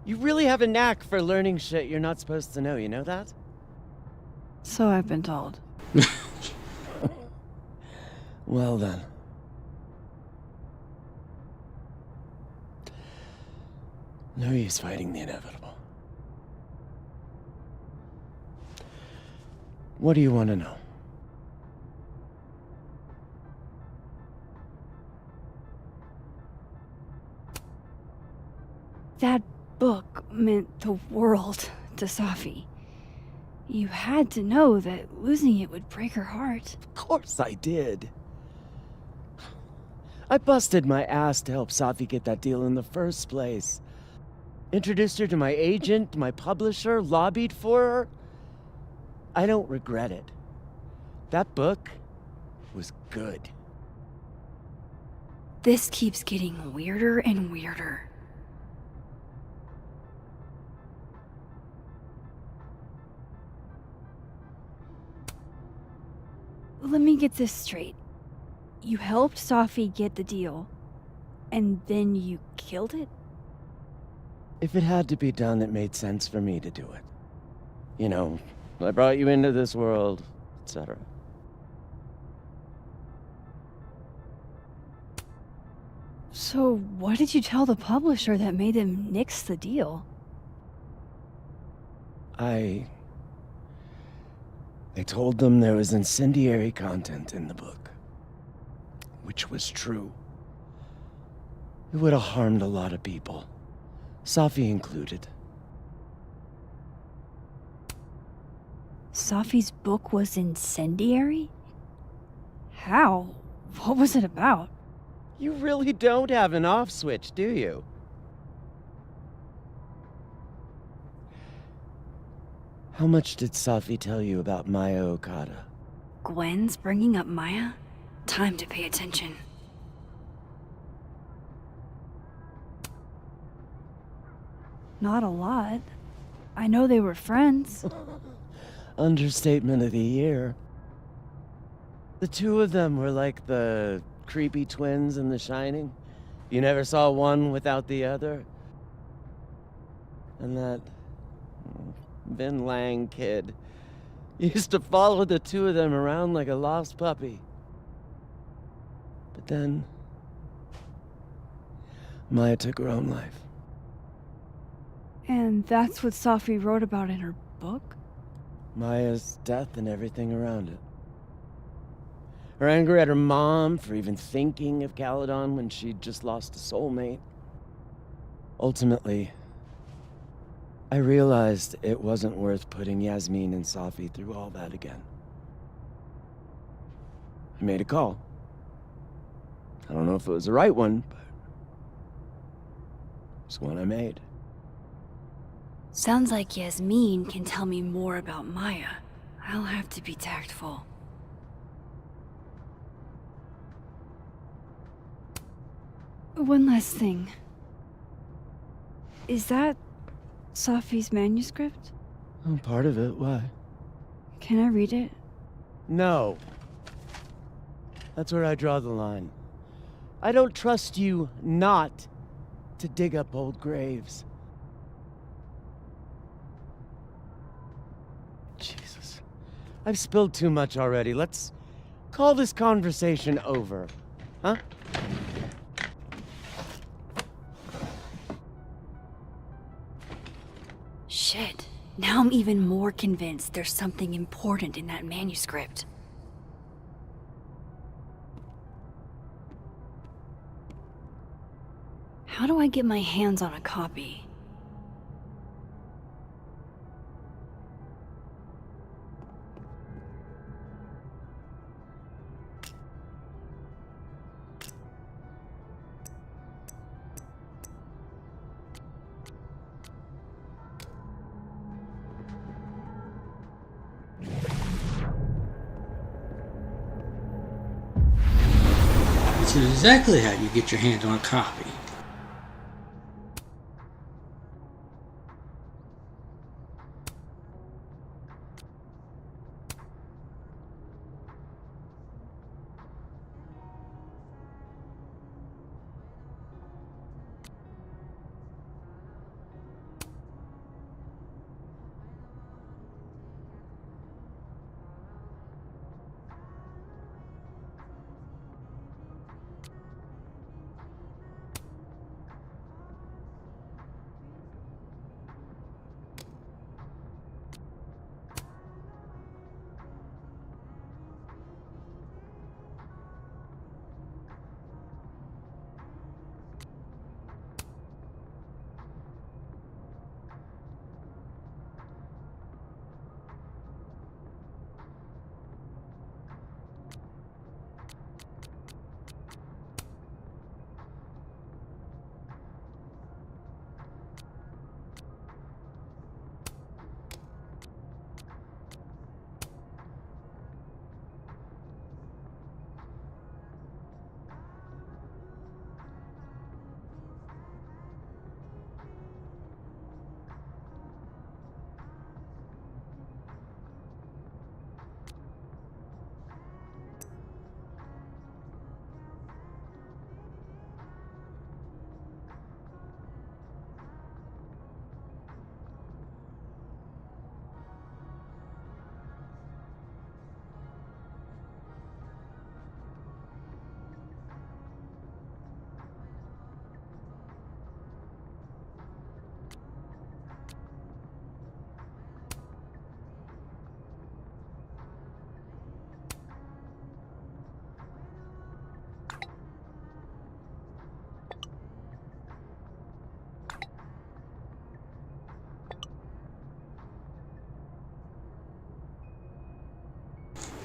You really have a knack for learning shit you're not supposed to know, you know that? So I've been told. Well then. No use fighting the inevitable. What do you want to know? That book meant the world to Safi. You had to know that losing it would break her heart. Of course I did. I busted my ass to help Safi get that deal in the first place. Introduced her to my agent, my publisher, lobbied for her. I don't regret it. That book was good. This keeps getting weirder and weirder. Let me get this straight. You helped Safi get the deal, and then you killed it? If it had to be done, it made sense for me to do it. You know, I brought you into this world, etc. So what did you tell the publisher that made them nix the deal? I told them there was incendiary content in the book. Which was true. It would have harmed a lot of people. Safi included. Safi's book was incendiary? How? What was it about? You really don't have an off switch, do you? How much did Safi tell you about Maya Okada? Gwen's bringing up Maya? Time to pay attention. Not a lot. I know they were friends. Understatement of the year. The two of them were like the creepy twins in The Shining. You never saw one without the other. And that Vin Lang kid used to follow the two of them around like a lost puppy. But then Maya took her own life. And that's what Safi wrote about in her book? Maya's death and everything around it. Her anger at her mom for even thinking of Caledon when she'd just lost a soulmate. Ultimately, I realized it wasn't worth putting Yasmin and Safi through all that again. I made a call. I don't know if it was the right one, but it's one I made. Sounds like Yasmin can tell me more about Maya. I'll have to be tactful. One last thing. Is that Safi's manuscript? Oh, part of it. Why? Can I read it? No. That's where I draw the line. I don't trust you not to dig up old graves. Jesus. I've spilled too much already. Let's call this conversation over. Huh? Shit. Now I'm even more convinced there's something important in that manuscript. How do I get my hands on a copy? This is exactly how you get your hands on a copy.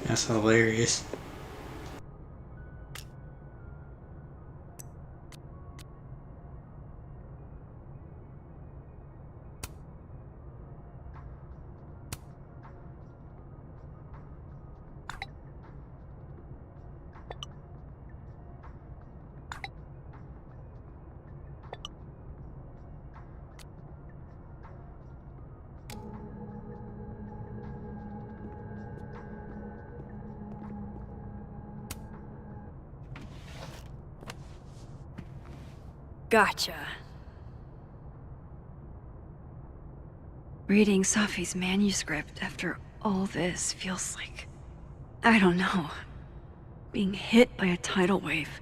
That's hilarious. Gotcha. Reading Safi's manuscript after all this feels like, I don't know, being hit by a tidal wave.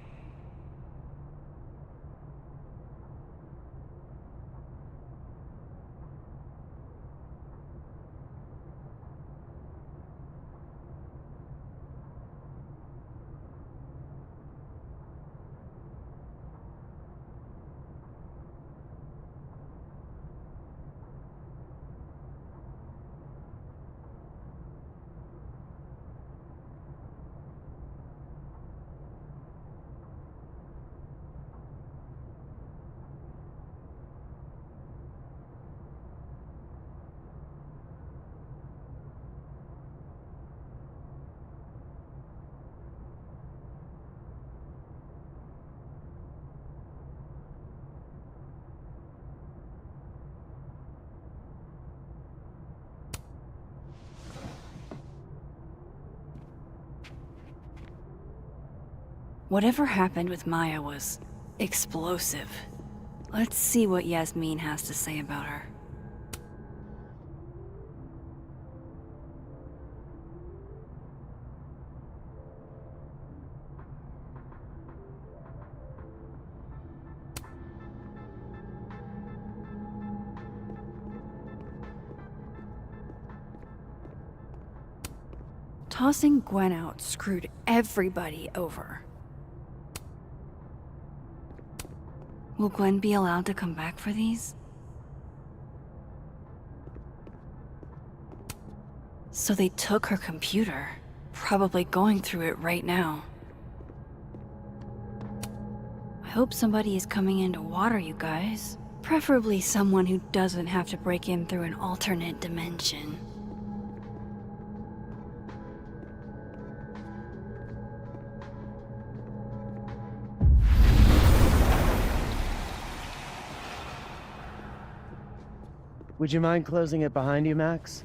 Whatever happened with Maya was explosive. Let's see what Yasmin has to say about her. Tossing Gwen out screwed everybody over. Will Gwen be allowed to come back for these? So they took her computer, probably going through it right now. I hope somebody is coming in to water you guys. Preferably someone who doesn't have to break in through an alternate dimension. Would you mind closing it behind you, Max?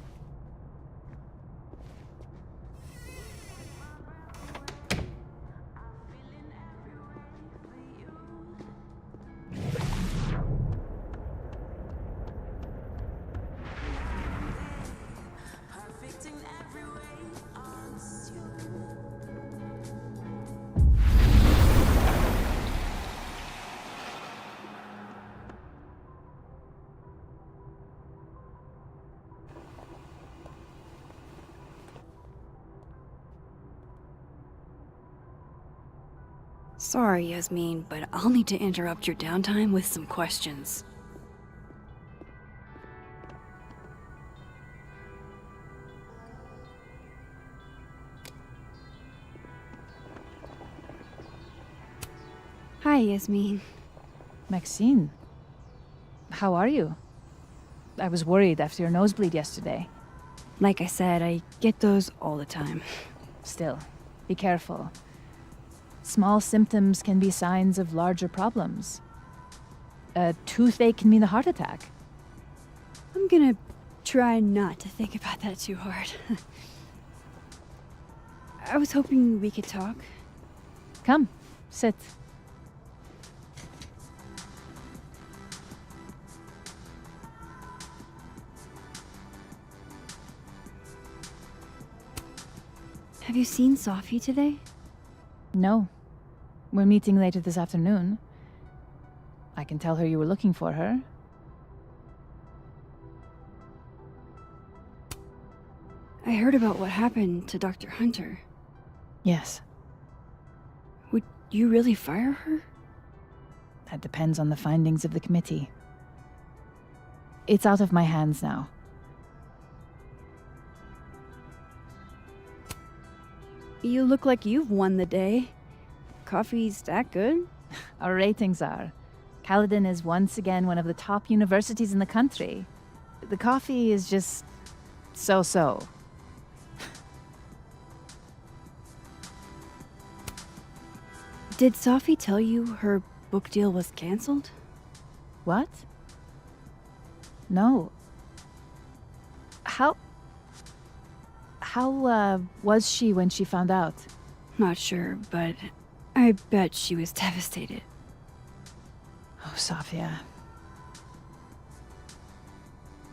Sorry, Yasmin, but I'll need to interrupt your downtime with some questions. Hi, Yasmin. Maxine, how are you? I was worried after your nosebleed yesterday. Like I said, I get those all the time. Still, be careful. Small symptoms can be signs of larger problems. A toothache can mean a heart attack. I'm gonna try not to think about that too hard. I was hoping we could talk. Come, sit. Have you seen Safi today? No. We're meeting later this afternoon. I can tell her you were looking for her. I heard about what happened to Dr. Hunter. Yes. Would you really fire her? That depends on the findings of the committee. It's out of my hands now. You look like you've won the day. Coffee's that good? Our ratings are. Caledon is once again one of the top universities in the country. The coffee is just so-so. Did Sophie tell you her book deal was canceled? What? No. How was she when she found out? Not sure, but I bet she was devastated. Oh, Sophia.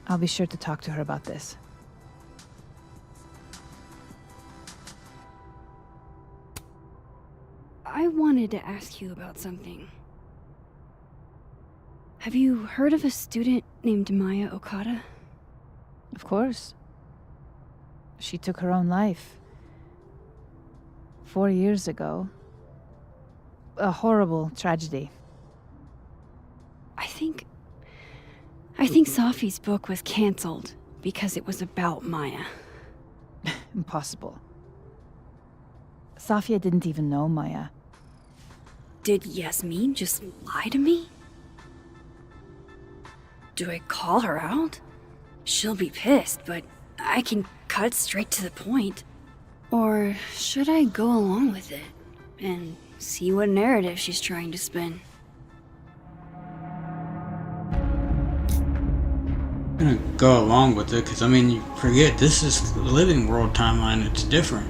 I'll be sure to talk to her about this. I wanted to ask you about something. Have you heard of a student named Maya Okada? Of course. She took her own life. 4 years ago. A horrible tragedy. I think Sophie's book was canceled because it was about Maya. Impossible. Sophia didn't even know Maya. Did Yasmin just lie to me? Do I call her out? She'll be pissed, but I can cut straight to the point. Or should I go along with it and see what narrative she's trying to spin? I'm gonna go along with it, because I mean, you forget, this is the Living World timeline, it's different.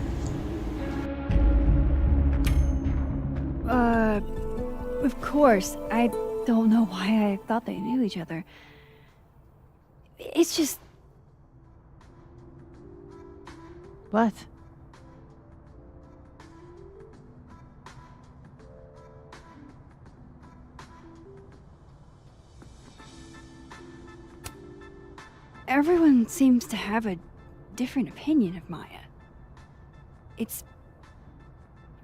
Of course. I don't know why I thought they knew each other. It's just... What? Everyone seems to have a different opinion of Maya. It's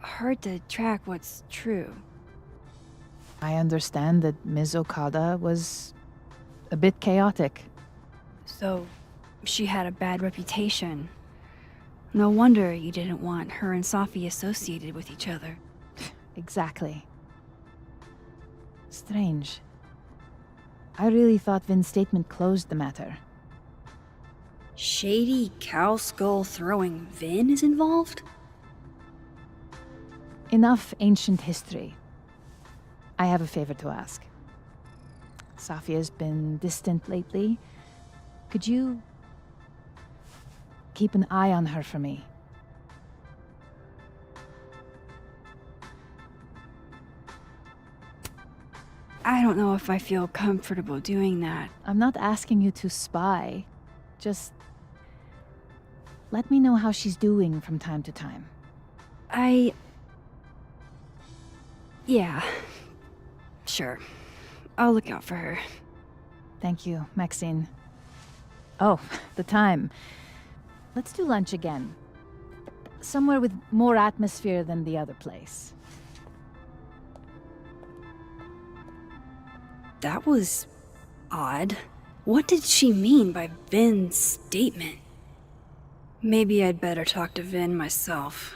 hard to track what's true. I understand that Ms. Okada was a bit chaotic. So, she had a bad reputation. No wonder you didn't want her and Sophie associated with each other. Exactly. Strange. I really thought Vin's statement closed the matter. Shady cow skull throwing Vin is involved? Enough ancient history. I have a favor to ask. Sophia's been distant lately. Could you keep an eye on her for me? I don't know if I feel comfortable doing that. I'm not asking you to spy. Just let me know how she's doing from time to time. Yeah. Sure. I'll look out for her. Thank you, Maxine. Oh, the time. Let's do lunch again. Somewhere with more atmosphere than the other place. That was odd. What did she mean by Vin's statement? Maybe I'd better talk to Vin myself.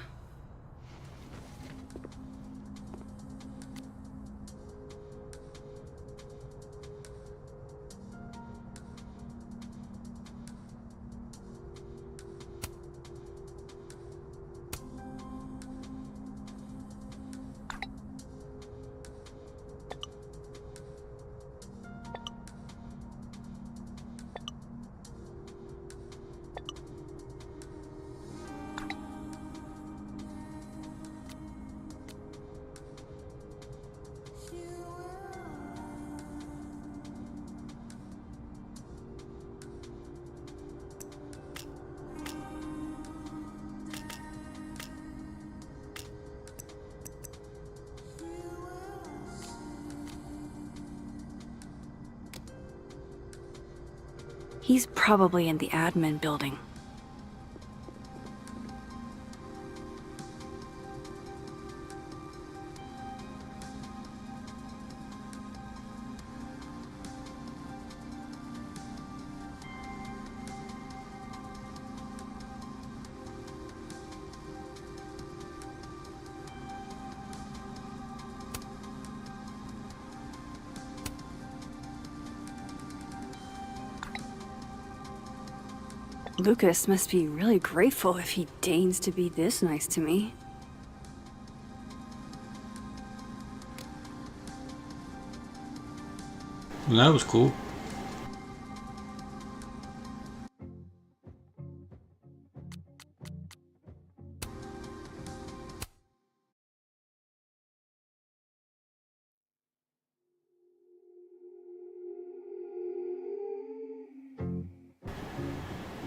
He's probably in the admin building. Lucas must be really grateful if he deigns to be this nice to me. Well, that was cool.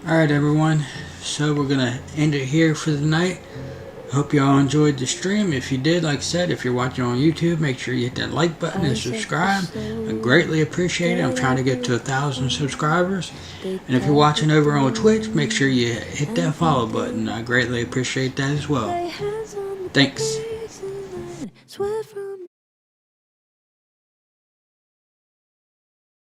Alright everyone, so we're gonna end it here for the night. Hope y'all enjoyed the stream. If you did, like I said, if you're watching on YouTube, make sure you hit that like button and subscribe. I greatly appreciate it. I'm trying to get to 1,000 subscribers. And if you're watching over on Twitch, make sure you hit that follow button. I greatly appreciate that as well. Thanks.